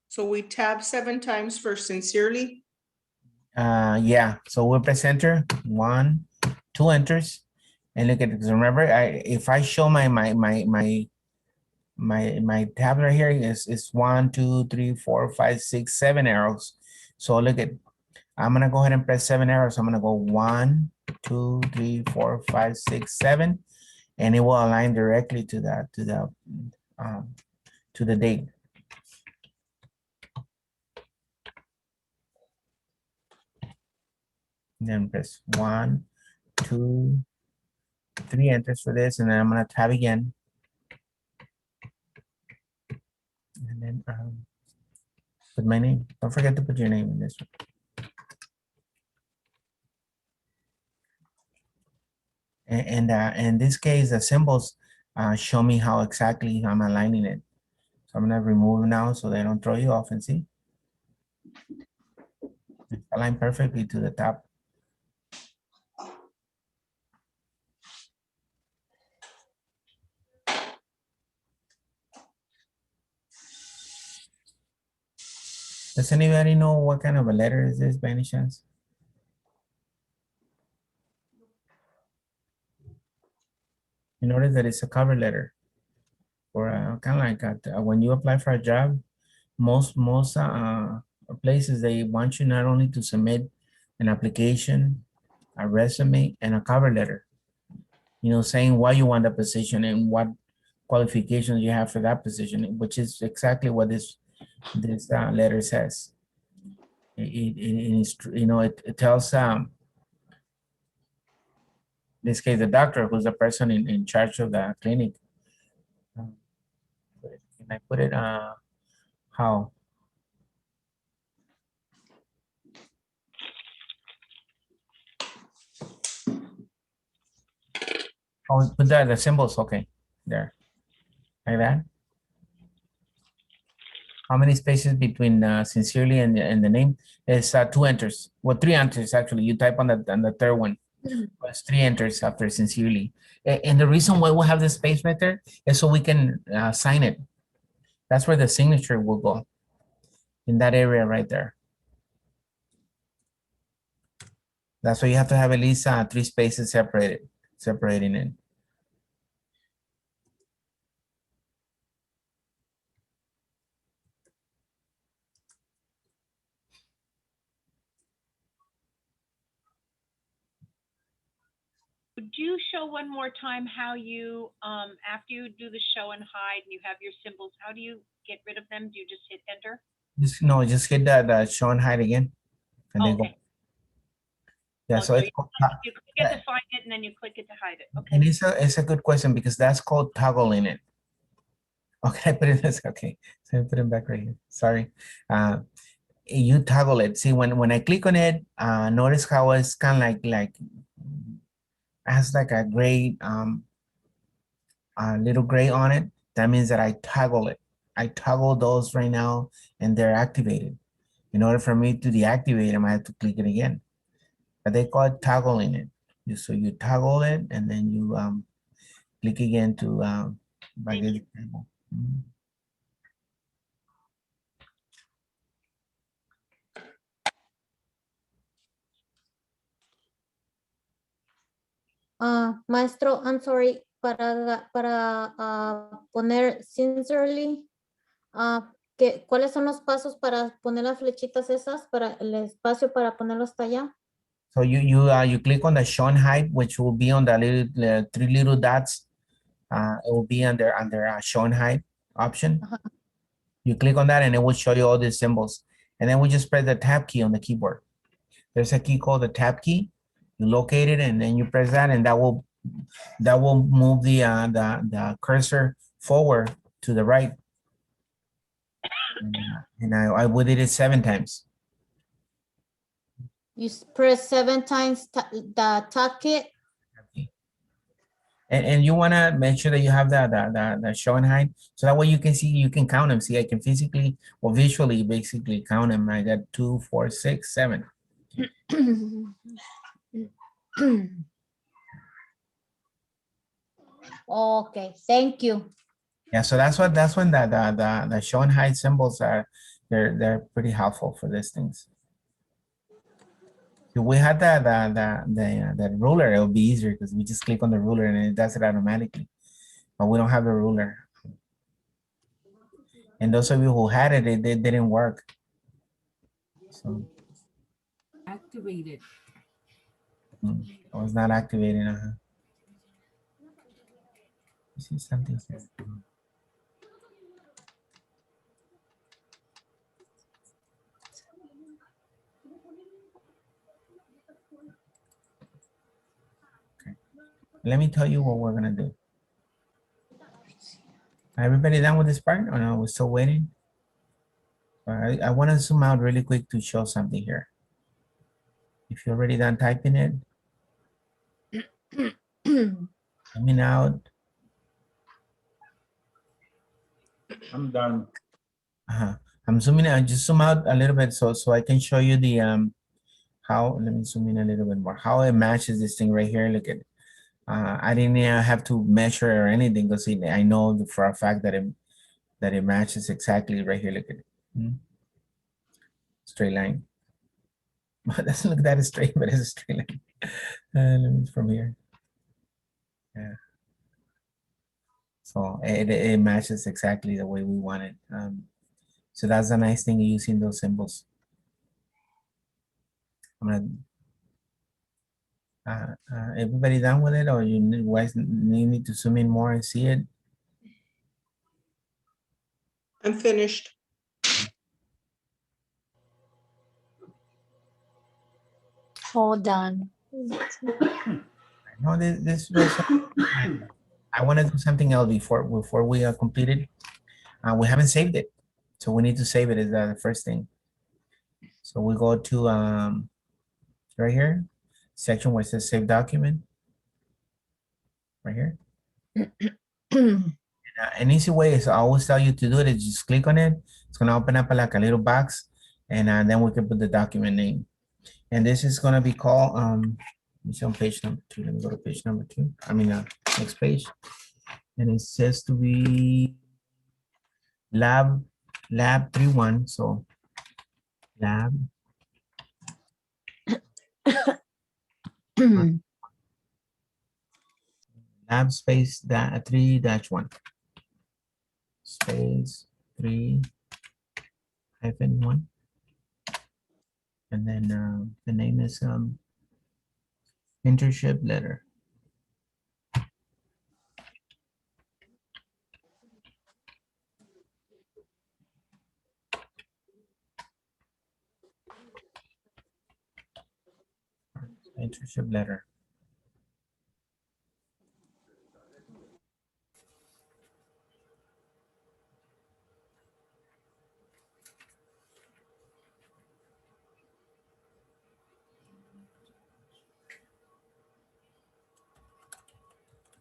So we tab 7 times for sincerely. Yeah, so we'll press enter, 1, 2 enters, and look at it. Remember, if I show my tab right here is 1, 2, 3, 4, 5, 6, 7 arrows. So look at, I'm gonna go ahead and press 7 arrows. I'm gonna go 1, 2, 3, 4, 5, 6, 7, and it will align directly to that to the date. Then press 1, 2, 3 enters for this, and then I'm gonna tab again. And then put my name. Don't forget to put your name in this one. And in this case, the symbols show me how exactly I'm aligning it. So I'm gonna remove now so they don't throw you off, and see. It's aligned perfectly to the top. Does anybody know what kind of a letter is this by any chance? You notice that it's a cover letter, or kind of like when you apply for a job, most places, they want you not only to submit an application, a resume, and a cover letter, you know, saying why you want the position and what qualifications you have for that position, which is exactly what this letter says. You know, it tells in this case the doctor, who's the person in charge of the clinic. Can I put it how? Oh, put the symbols, okay, there, like that. How many spaces between sincerely and the name? It's 2 enters. Well, 3 enters actually. You type on the third one. It's 3 enters after sincerely. And the reason why we have this space right there is so we can sign it. That's where the signature will go, in that area right there. That's why you have to have at least 3 spaces separating it. Could you show one more time how you, after you do the show and hide and you have your symbols, how do you get rid of them? Do you just hit enter? Just hit the show and hide again. And then go. Okay. Yeah, Oh, so so it's called, you click it to find it and then you click it to hide it. Okay. and it's a good question because that's called toggling it. Okay, I put it this, okay. So I put it back right here. Sorry. You toggle it. See, when I click on it, notice how it's kind of like has like a gray, a little gray on it. That means that I toggle it. I toggle those right now and they're activated. In order for me to deactivate them, I have to click it again. But they call it toggling it. So you toggle it and then you click again to back to the table. Maestro, I'm sorry, para poner sincerely, ¿cuáles son los pasos para poner las flechitas esas, para el espacio para ponerlo hasta allá? So you click on the show and hide, which will be on the little three little dots. It will be under show and hide option. You click on that and it will show you all these symbols. And then we just press the tab key on the keyboard. There's a key called the tab key. You locate it and then you press that and that will move the cursor forward to the right. And I did it 7 times. You press 7 times the tab key. And you want to make sure that you have the show and hide, so that way you can see, you can count them. See, I can physically or visually basically count them. I got 2, 4, 6, 7. Okay, thank you. Yeah, so that's when the show and hide symbols are, they're pretty helpful for these things. If we had the ruler, it would be easier because we just click on the ruler and it does it automatically. But we don't have the ruler. And those of you who had it, it didn't work. So Activated. it was not activated. See something here. Okay. Let me tell you what we're gonna do. Everybody done with this part? Or no, we're still waiting? I want to zoom out really quick to show something here. If you're already done typing it, zooming out. I'm done. I'm zooming out, just zoom out a little bit so I can show you the how, let me zoom in a little bit more, how it matches this thing right here. Look at it. I didn't have to measure or anything because I know for a fact that it matches exactly right here. Look at it. Straight line. It doesn't look that straight, but it's a straight line. Let me from here. Yeah. So it matches exactly the way we want it. So that's a nice thing using those symbols. I'm gonna, everybody done with it, or you guys need me to zoom in more and see it? I'm finished. All done. No, this was, I want to do something else before we complete it. We haven't saved it, so we need to save it as the first thing. So we go to right here, section where it says save document, right here. An easy way is, I always tell you to do it, is just click on it. It's gonna open up like a little box, and then we can put the document name. And this is gonna be called, it's on page number 2. Let me go to page number 2. I mean, next page. And it says to be lab 3.1. So lab. Lab space 3-1. Space 3-1. And then the name is internship letter. Internship letter.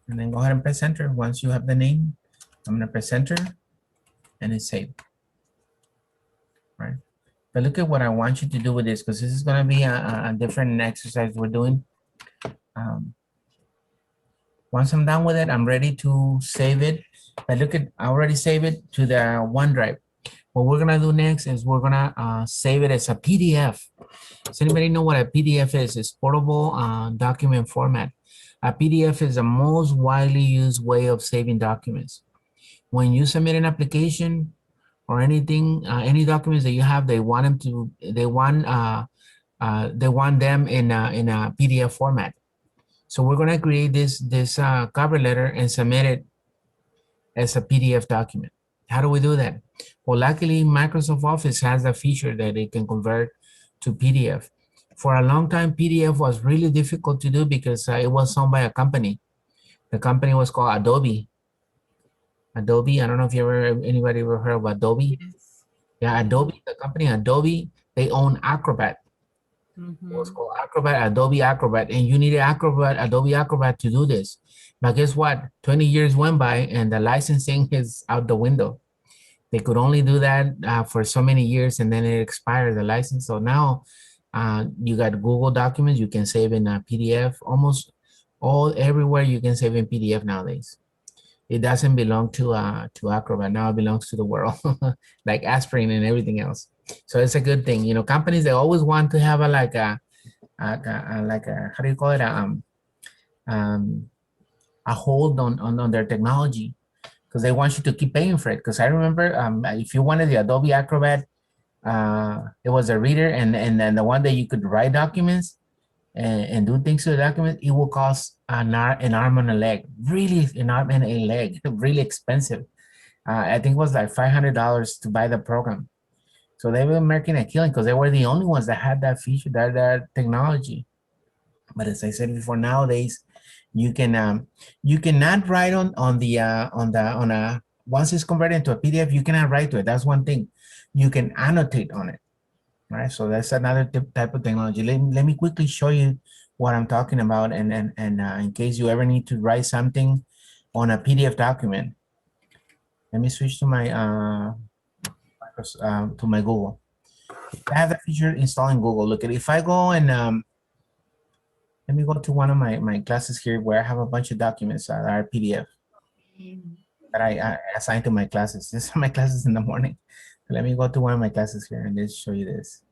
And then go ahead and press enter. Once you have the name, I'm gonna press enter and it's saved, right? But look at what I want you to do with this, because this is gonna be a different exercise we're doing. Once I'm done with it, I'm ready to save it. But look at, I already saved it to the OneDrive. What we're gonna do next is we're gonna save it as a PDF. Does anybody know what a PDF is? It's portable document format. A PDF is the most widely used way of saving documents. When you submit an application or anything, any documents that you have, they want them to, they want them in a PDF format. So we're gonna create this cover letter and submit it as a PDF document. How do we do that? Well, luckily Microsoft Office has a feature that it can convert to PDF. For a long time, PDF was really difficult to do because it was owned by a company. The company was called Adobe. Adobe, I don't know if anybody ever heard of Adobe? Yes. Yeah, Adobe, the company Adobe, they own Acrobat. It was called Acrobat, Adobe Acrobat, and you needed Adobe Acrobat to do this. But guess what? 20 years went by and the licensing is out the window. They could only do that for so many years and then it expired, the license. So now you got Google Documents, you can save in a PDF. Almost everywhere you can save in PDF nowadays. It doesn't belong to Acrobat, now it belongs to the world, like aspirin and everything else. So it's a good thing. You know, companies, they always want to have how do you call it? A hold on their technology, because they want you to keep paying for it. Because I remember if you wanted the Adobe Acrobat, it was a reader and then the one that you could write documents and do things to the document, it will cost an arm and a leg, really an arm and a leg, really expensive. I think it was like $500 to buy the program. So they were making a killing because they were the only ones that had that feature, that technology. But as I said before, nowadays you can you cannot write on once it's converted into a PDF, you cannot write to it. That's one thing. You can annotate on it. Right, so that's another type of technology. Let me quickly show you what I'm talking about, and in case you ever need to write something on a PDF document. Let me switch to my Google. I have the feature installed in Google. Look at, if I go and let me go to one of my classes here where I have a bunch of documents that are PDF that I assign to my classes. These are my classes in the morning. Let me go to one of my classes here and let's show you this.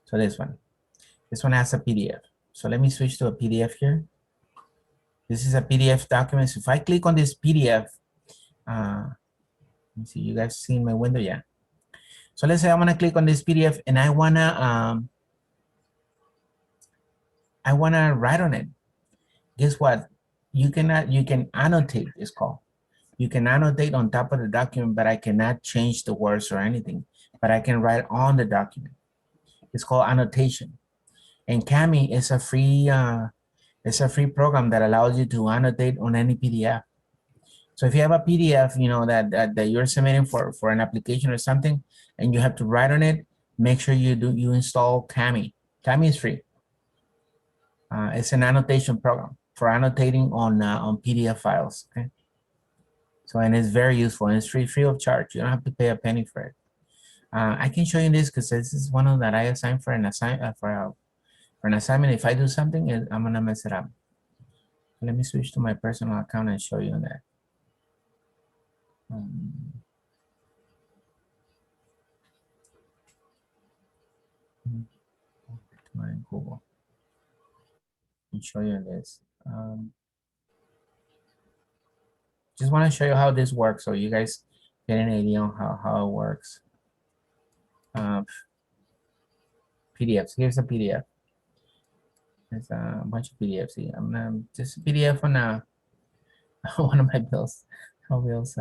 So this one has a PDF. So let me switch to a PDF here. This is a PDF document. So if I click on this PDF, let me see, you guys see in my window? Yeah. So let's say I want to click on this PDF and I wanna write on it. Guess what? You can annotate, it's called. You can annotate on top of the document, but I cannot change the words or anything, but I can write on the document. It's called annotation. And Kami is a free program that allows you to annotate on any PDF. So if you have a PDF, you know, that you're submitting for an application or something, and you have to write on it, make sure you install Kami. Kami is free. It's an annotation program for annotating on PDF files. Okay. So, and it's very useful and it's free of charge. You don't have to pay a penny for it. I can show you this because this is one of that I assigned for an assignment. For an assignment, if I do something, I'm gonna mess it up. Let me switch to my personal account and show you that. My Google. And show you this. Just want to show you how this works so you guys get an idea on how it works. PDFs. Here's a PDF. There's a bunch of PDFs here. I'm gonna just PDF on one of my bills. How bills?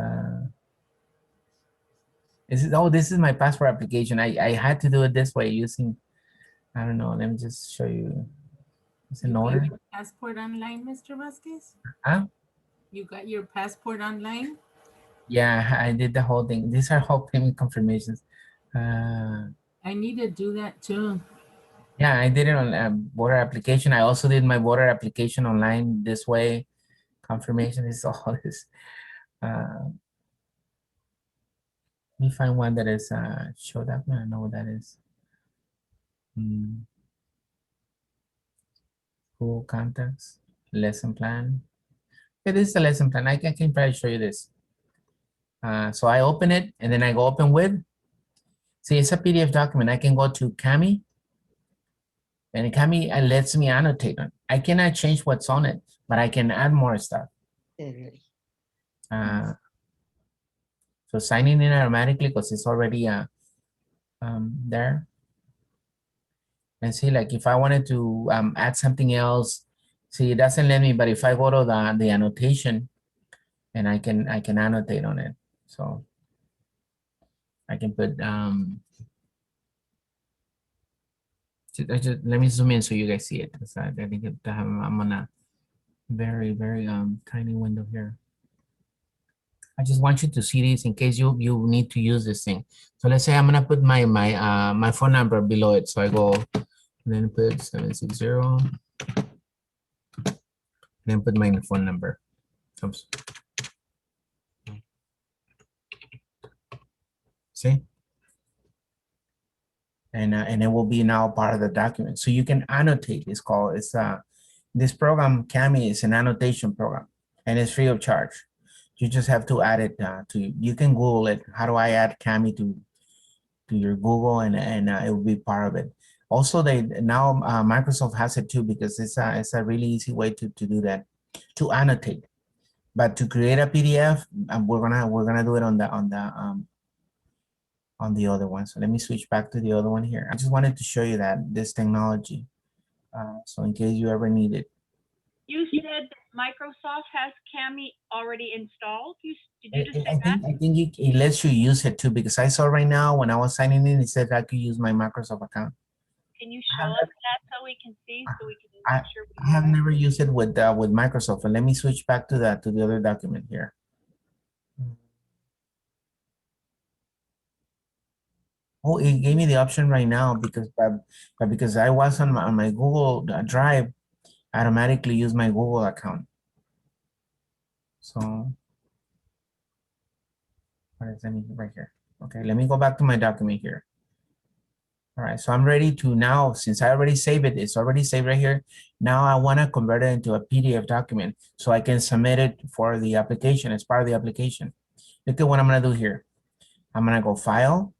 Oh, this is my passport application. I had to do it this way using, I don't know, let me just show you. It's an You got order. your passport online, Mr. Vasquez? Huh? You got your passport online? Yeah, I did the whole thing. These are whole payment confirmations. I need to do that too. Yeah, I did it on a voter application. I also did my voter application online this way. Confirmation is all this. Let me find one that is show document. I know what that is. School contacts, lesson plan. Okay, this is a lesson plan. I can probably show you this. So I open it and then I go open with. See, it's a PDF document. I can go to Kami. And Kami lets me annotate on. I cannot change what's on it, but I can add more stuff. So signing in automatically because it's already there. And see, like if I wanted to add something else, see, it doesn't let me. But if I go to the annotation, and I can annotate on it. So I can put let me zoom in so you guys see it. I think I'm on a very tiny window here. I just want you to see this in case you need to use this thing. So let's say I'm gonna put my phone number below it. So I go and then put 760. Then put my phone number. Oops. See? And it will be now part of the document. So you can annotate. This program, Kami, is an annotation program, and it's free of charge. You just have to add it you can Google it. How do I add Kami to your Google, and it will be part of it. Also, Microsoft has it too, because it's a really easy way to do that, to annotate. But to create a PDF, we're gonna do it on the other one. So let me switch back to the other one here. I just wanted to show you that this technology. So in case you ever need it. You said Microsoft has Kami already installed. Did you just say I think it lets you use it too, because I saw right now when I was signing in, it said I could use my Microsoft account. Can you show us that so we can see, so we can make sure I have never used it with Microsoft. And let me switch back to the other document here. Oh, it gave me the option right now because I was on my Google Drive, I automatically use my Google account. So, what is that right here? Okay, let me go back to my document here. All right, so I'm ready to now, since I already saved it, it's already saved right here. Now I want to convert it into a PDF document so I can submit it for the application as part of the application. Look at what I'm going to do here. I'm going to go File,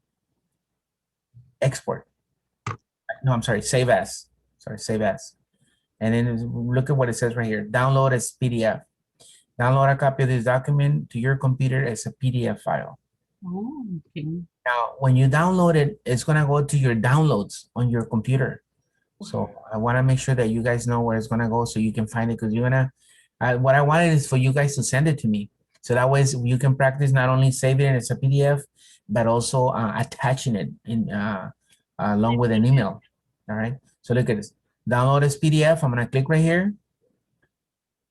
Export. No, I'm sorry, Save As. Sorry, Save As. And then look at what it says right here. Download as PDF. Download a copy of this document to your computer as a PDF file. Oh, okay. Now, when you download it, it's going to go to your downloads on your computer. So I want to make sure that you guys know where it's going to go so you can find it, because you're going to, what I wanted is for you guys to send it to me. So that way you can practice not only saving it as a PDF, but also attaching it in along with an email. All right. So look at this. Download as PDF. I'm going to click right here.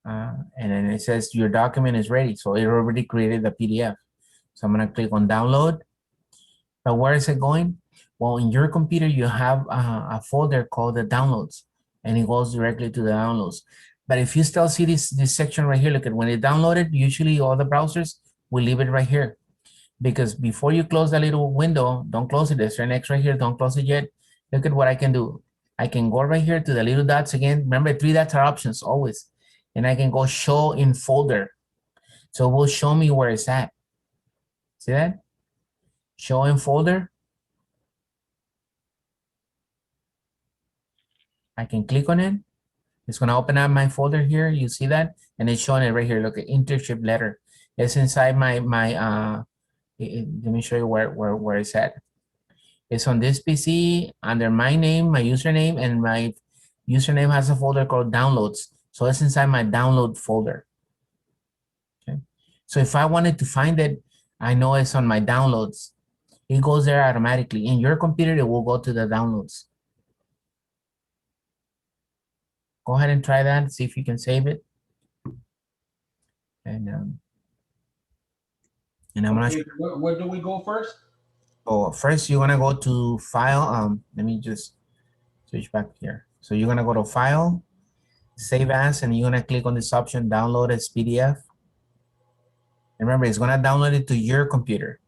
And then it says your document is ready. So it already created the PDF. So I'm going to click on download. But where is it going? Well, in your computer, you have a folder called the downloads, and it goes directly to the downloads. But if you still see this section right here, look at when it downloaded, usually all the browsers will leave it right here. Because before you close that little window, don't close it. There's an X right here. Don't close it yet. Look at what I can do. I can go right here to the little dots again. Remember, 3 dots are options always. And I can go show in folder. So it will show me where it's at. See that? Show in folder. I can click on it. It's going to open up my folder here. You see that? And it's showing it right here. Look at internship letter. It's inside my let me show you where it's at. It's on this PC under my name, my username, and my username has a folder called downloads. So it's inside my download folder. Okay. So if I wanted to find it, I know it's on my downloads. It goes there automatically. In your computer, it will go to the downloads. Go ahead and try that. See if you can save it. And I'm gonna Okay, where do we go first? so first you're gonna go to file. Let me just switch back here. So you're gonna go to file, save as, and you're gonna click on this option, download as PDF. Remember, it's gonna download it to your computer.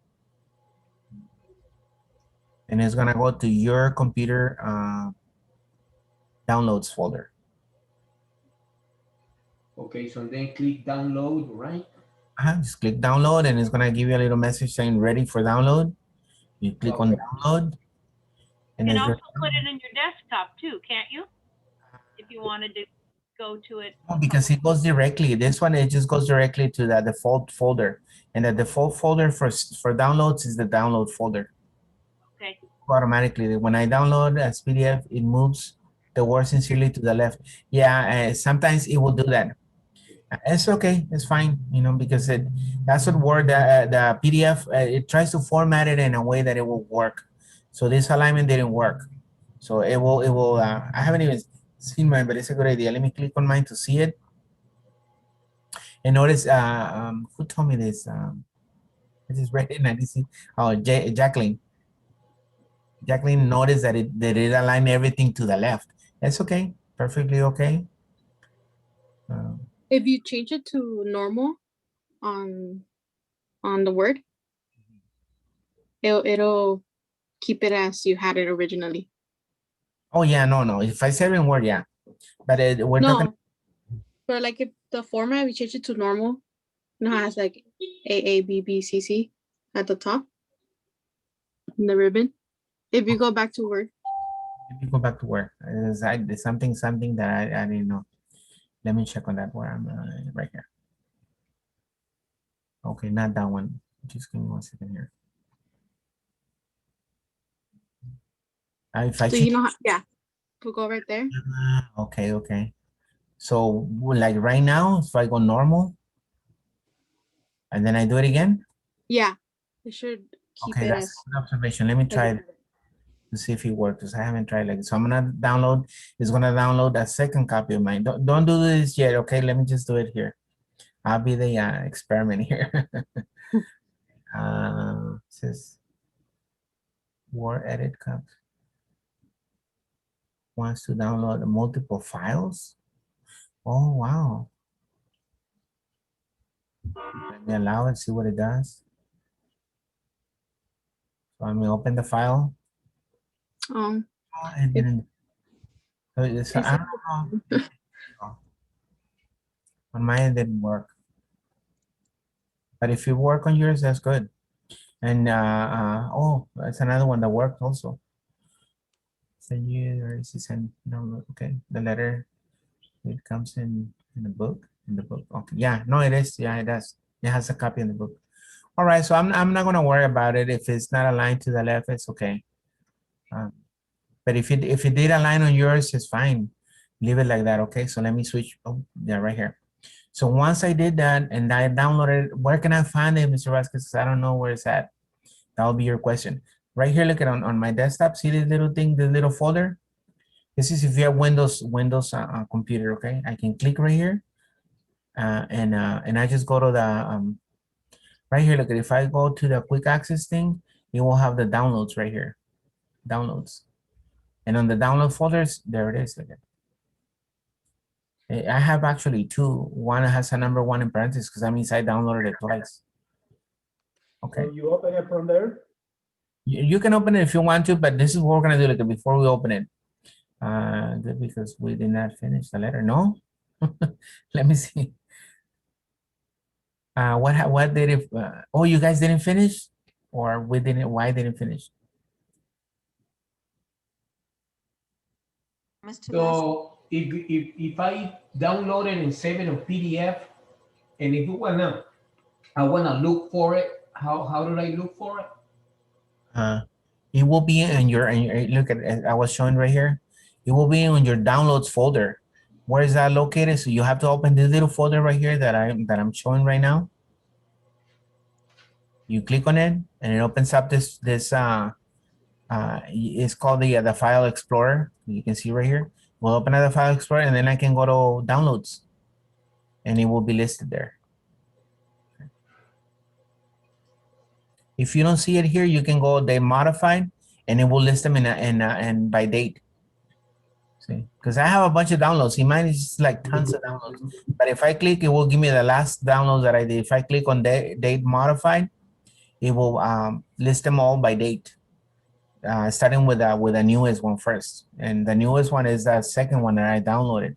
And it's gonna go to your computer downloads folder. Okay, so then click download, right? Just click download and it's gonna give you a little message saying ready for download. You click on download. And You can then also put it in your desktop too, can't you? If you wanted to go to it. because it goes directly. This one, it just goes directly to the default folder. And the default folder for downloads is the download folder. Okay. Automatically, when I download as PDF, it moves the word sincerely to the left. Yeah, sometimes it will do that. It's okay, it's fine, you know, because that's what Word, the PDF, it tries to format it in a way that it will work. So this alignment didn't work. So it will, I haven't even seen mine, but it's a good idea. Let me click on mine to see it. And notice, who told me this? I just read it and I didn't see. Oh, Jacqueline. Jacqueline noticed that it aligned everything to the left. That's okay, perfectly okay. If you change it to normal on the Word, it'll keep it as you had it originally. Oh yeah, no. If I save in Word, yeah. But we're talking. But like if the format, we change it to normal, it has like AABBCC at the top in the ribbon. If you go back to Word. If you go back to Word, it's something that I didn't know. Let me check on that where I'm right here. Okay, not that one. Just give me 1 second here. If I so you know how, yeah, we'll go right there. Okay. So like right now, if I go normal, and then I do it again. Yeah, it should keep okay, it that's as a good observation. Let me try it to see if it works, because I haven't tried like this. So I'm gonna download. It's gonna download a second copy of mine. Don't do this yet. Okay, let me just do it here. I'll be the experiment here. Says Word edit cup. Wants to download multiple files. Oh wow. Let me allow it, see what it does. So let me open the file. It didn't. So it's, I don't know. On mine, it didn't work. But if you work on yours, that's good. And oh, that's another one that worked also. Send you or is it send? No, okay. The letter, it comes in the book. In the book. Okay. Yeah. No, it is. Yeah, it does. It has a copy in the book. All right. So I'm not gonna worry about it. If it's not aligned to the left, it's okay. But if it did align on yours, it's fine. Leave it like that. Okay. So let me switch. Oh, yeah, right here. So once I did that and I downloaded, where can I find it, Mr. Vasquez? I don't know where it's at. That'll be your question. Right here, look at on my desktop. See this little thing, the little folder? This is if you have Windows computer, okay? I can click right here. And I just go to the, right here, look at, if I go to the quick access thing, it will have the downloads right here. Downloads. And on the download folders, there it is. Look at. I have actually two. One has a number 1 in parentheses because that means I downloaded it twice. Okay. So you open it from there? You can open it if you want to, but this is what we're gonna do like before we open it. Good, because we did not finish the letter. No? Let me see. What did it, oh, you guys didn't finish? Or we didn't, why didn't finish? So if I download it and save it in PDF, and if I wanna look for it, how do I look for it? It will be in your look at, I was showing right here. It will be on your downloads folder. Where is that located? So you have to open this little folder right here that I'm showing right now. You click on it and it opens up this it's called the File Explorer. You can see right here. We'll open up the File Explorer and then I can go to Downloads and it will be listed there. If you don't see it here, you can go Date Modified and it will list them in by date. See, because I have a bunch of downloads. See, mine is just like tons of downloads. But if I click, it will give me the last downloads that I did. If I click on Date Modified, it will list them all by date. Starting with the newest one first. And the newest one is that second one that I downloaded.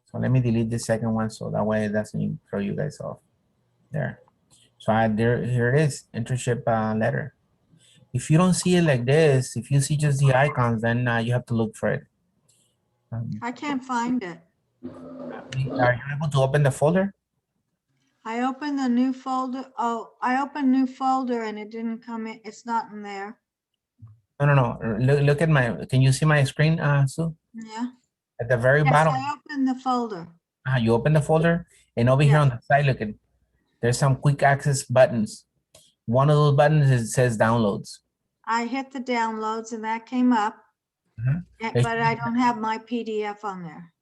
So let me delete the second one so that way it doesn't throw you guys off. There. So here it is, internship letter. If you don't see it like this, if you see just the icons, then you have to look for it. I can't find it. Are you able to open the folder? I opened the new folder. Oh, I opened new folder and it didn't come in. It's not in there. No. Look at can you see my screen, Sue? Yeah. At the very Yes, bottom. I opened the folder. You open the folder and over here on the side, look at, there's some quick access buttons. One of those buttons says downloads. I hit the downloads and that came up, but I don't have my PDF on there.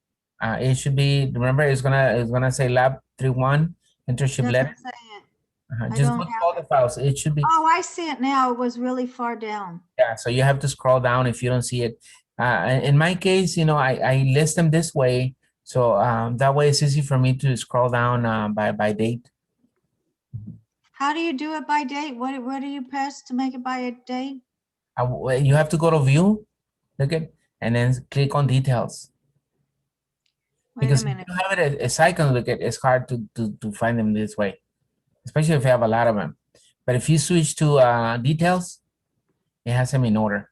It should be, remember, it's gonna say Lab 3.1 internship letter. Doesn't say it. Just look for all the files. It should be. Oh, I see it now. It was really far down. Yeah, so you have to scroll down if you don't see it. In my case, I list them this way, so that way it's easy for me to scroll down by date. How do you do it by date? What do you press to make it by a date? You have to go to View, look at, and then click on Details. Because if you don't have it as icons, look at, it's hard to find them this way, especially if you have a lot of them. But if you switch to Details, it has them in order.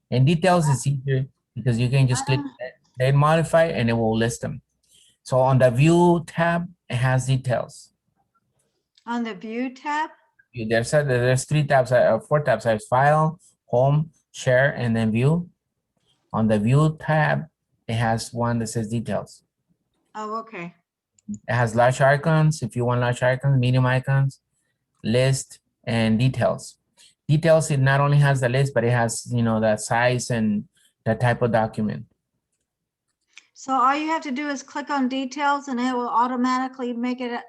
And Details is easier because you can just click Date Modify and it will list them. So on the View tab, it has Details. On the View tab? There's 3 tabs, 4 tabs. There's File, Home, Share, and then View. On the View tab, it has one that says Details. Oh, okay. It has large icons, if you want large icons, medium icons, list, and details. Details, it not only has the list, but it has, the size and the type of document. So all you have to do is click on Details and it will automatically make it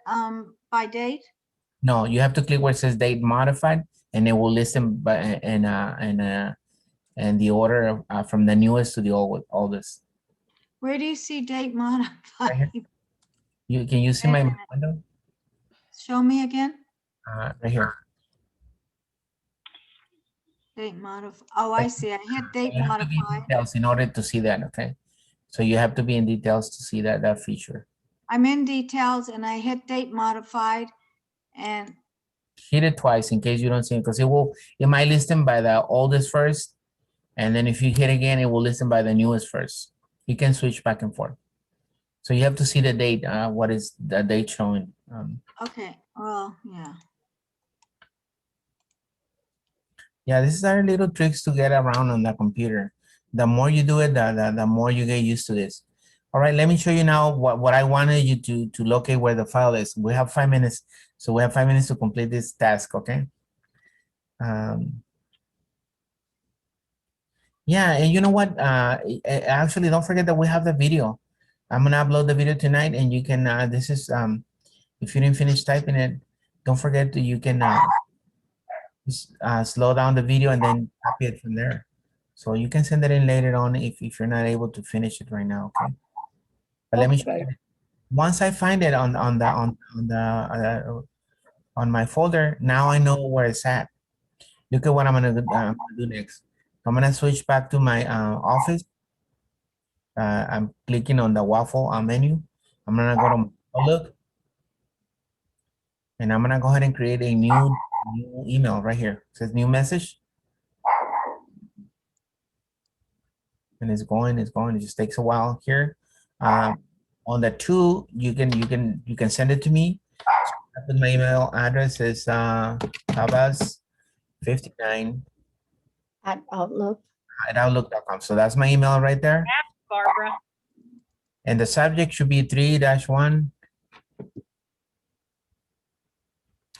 by date? No, you have to click where it says Date Modified, and it will list them in the order from the newest to the oldest. Where do you see Date Modified? Right here. Can you see my window? Show me again. Right here. Date Modified. Oh, I see. I hit Date Modified. Details in order to see that, okay? So you have to be in Details to see that feature. I'm in Details and I hit Date Modified and hit it twice in case you don't see it, because it might list them by the oldest first, and then if you hit again, it will list them by the newest first. You can switch back and forth. So you have to see the date, what is the date showing. Okay, well, yeah. Yeah, this is our little tricks to get around on the computer. The more you do it, the more you get used to this. All right, let me show you now what I wanted you to locate where the file is. We have 5 minutes. So we have 5 minutes to complete this task, okay? Yeah, and you know what? Actually, don't forget that we have the video. I'm gonna upload the video tonight, and you can, this is, if you didn't finish typing it, don't forget that you can slow down the video and then copy it from there. So you can send it in later on if you're not able to finish it right now, okay? But let me show you. Once I find it on my folder, now I know where it's at. Look at what I'm gonna do next. I'm gonna switch back to my office. I'm clicking on the waffle menu. I'm gonna go to Outlook, and I'm gonna go ahead and create a new email right here. It says new message, and it's going. It just takes a while here. On the 2, you can send it to me. So my email address is Tabas59 at outlook.com. So that's my email right there. That's Barbara. And the subject should be 3-1.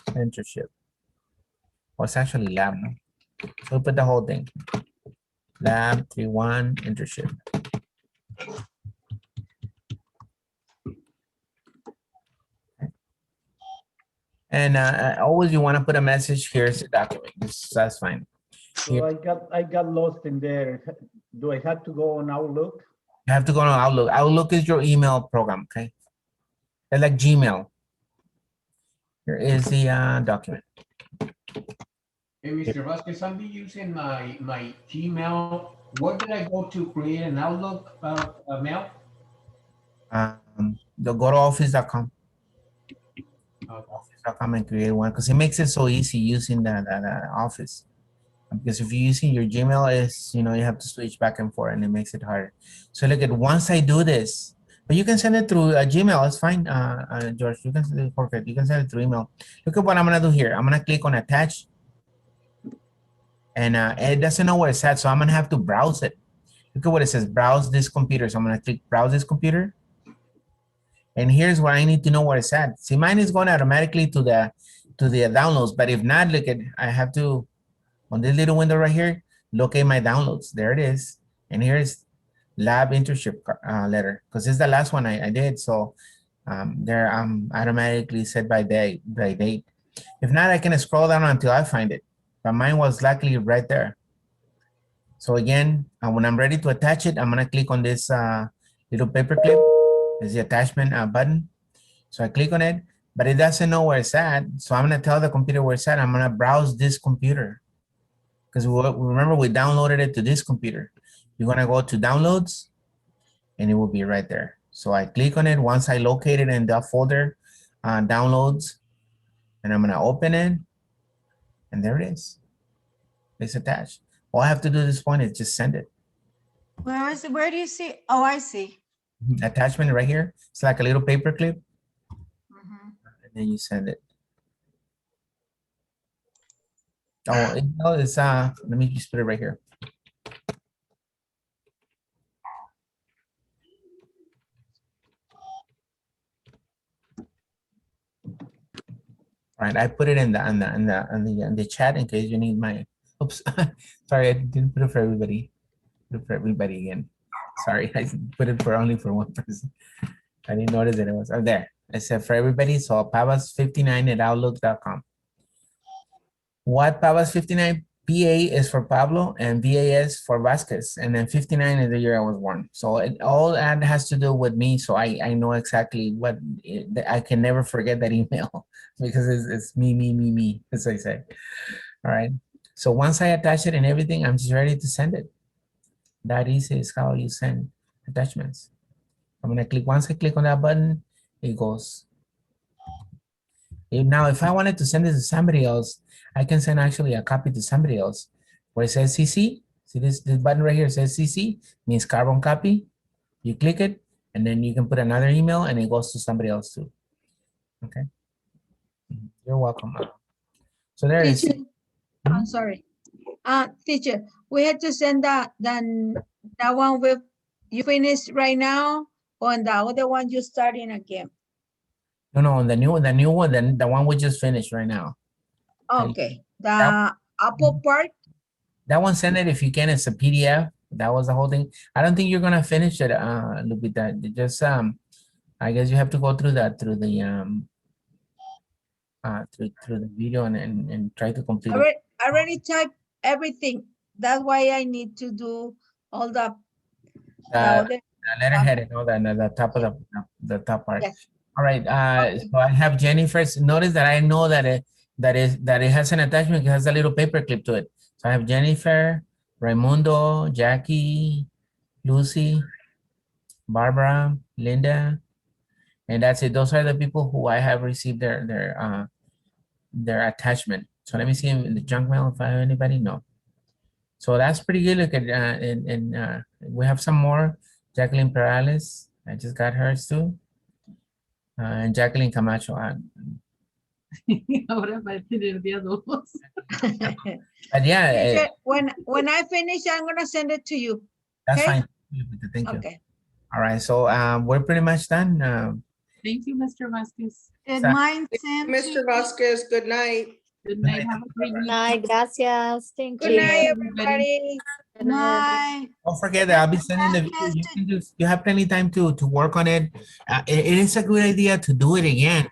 Internship. Well, it's actually lab, no? So we put the whole thing. Lab 3-1 internship. And always you want to put a message. Here's the document. That's fine. So I got lost in there. Do I have to go on Outlook? You have to go on Outlook. Outlook is your email program, okay? It's like Gmail. Here is the document. Hey, Mr. Vasquez, I'm using my Gmail. Where did I go to create an Outlook mail? Go to office.com. Office.com and create one because it makes it so easy using the office. Because if you're using your Gmail, you have to switch back and forth and it makes it harder. So look at once I do this, but you can send it through Gmail. It's fine, George. You can send it you can send it through email. Look at what I'm gonna do here. I'm gonna click on attach, and it doesn't know where it's at, so I'm gonna have to browse it. Look at what it says: browse this computer. So I'm gonna click browse this computer, and here's where I need to know where it's at. See, mine is going automatically to the downloads, but if not, look at I have to. On this little window right here, locate my downloads. There it is. And here's lab internship letter, because it's the last one I did. So there I'm automatically set by date. If not, I can scroll down until I find it. But mine was luckily right there. So again, when I'm ready to attach it, I'm gonna click on this little paper clip. There's the attachment button. So I click on it, but it doesn't know where it's at. So I'm gonna tell the computer where it's at. I'm gonna browse this computer. Because remember, we downloaded it to this computer. You're gonna go to downloads and it will be right there. So I click on it. Once I locate it in that folder, downloads, and I'm gonna open it, and there it is. It's attached. All I have to do at this point is just send it. Where is it? Where do you see? Oh, I see. Attachment right here. It's like a little paper clip. Mhm. And then you send it. Oh, it's let me just put it right here. All right, I put it in the chat in case you need my. Oops, sorry, I didn't put it for everybody. Put it for everybody again. Sorry, I put it only for one person. I didn't notice that it was there. I said for everybody. So pavas59@outlook.com. What Pavas 59? PA is for Pablo and VAS for Vasquez, and then 59 is the year I was born. So all that has to do with me, so I know exactly what I can never forget that email because it's me, as I say. All right. So once I attach it and everything, I'm just ready to send it. That easy is how you send attachments. I'm gonna click. Once I click on that button, it goes. Now, if I wanted to send this to somebody else, I can send actually a copy to somebody else. Where it says CC, see this button right here says CC, means carbon copy. You click it, and then you can put another email, and it goes to somebody else too. Okay. You're welcome. So there it is. Teacher, I'm sorry. Teacher, we had to send that one with you finished right now, or the other one you starting again. No, the new one, then the one we just finished right now. Okay, the Apple Park. That one, send it if you can. It's a PDF. That was the whole thing. I don't think you're gonna finish it, Lupita. Just I guess you have to go through through the video and try to complete it. I already typed everything. That's why I need to do all the letterhead and all that, and the top of the top part. Yes. All right. So I have Jennifer's. Notice that I know that it has an attachment. It has a little paper clip to it. So I have Jennifer, Raimundo, Jackie, Lucy, Barbara, Linda, and that's it. Those are the people who I have received their attachment. So let me see in the junk mail if I have anybody. No. So that's pretty good. Look at and we have some more. Jacqueline Perales. I just got hers too. And Jacqueline Camacho. Ahora parece nervioso. But yeah. Teacher, when I finish, I'm gonna send it to you. That's okay? fine. Thank you. Okay. All right. So we're pretty much done. Thank you, Mr. Vasquez. Did Sa- mine send Mr. to? Vasquez, good night. Good night. Have a great week. Night, gracias. Thank Good you. night, everybody. Good night. Night. Don't forget that I'll be sending the video. You can just, you have plenty of time to work on it. It is a good idea to do it again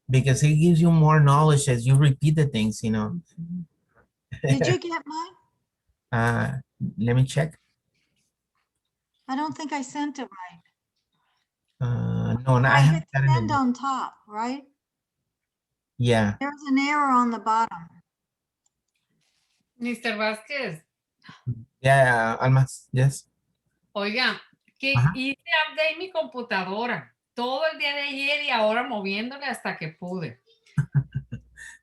because it gives you more knowledge as you repeat the things, you know. Did you get mine? Let me check. I don't think I sent it right. No, I I haven't hit gotten send it. on top, right? Yeah. There's an error on the bottom. Mr. Vázquez, Yeah, Almas. Yes. oiga, que Ajá. hice update mi computadora todo el día de ayer y ahora moviéndole hasta que pude.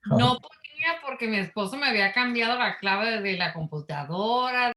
No podía porque mi esposo me había cambiado la clave de la computadora.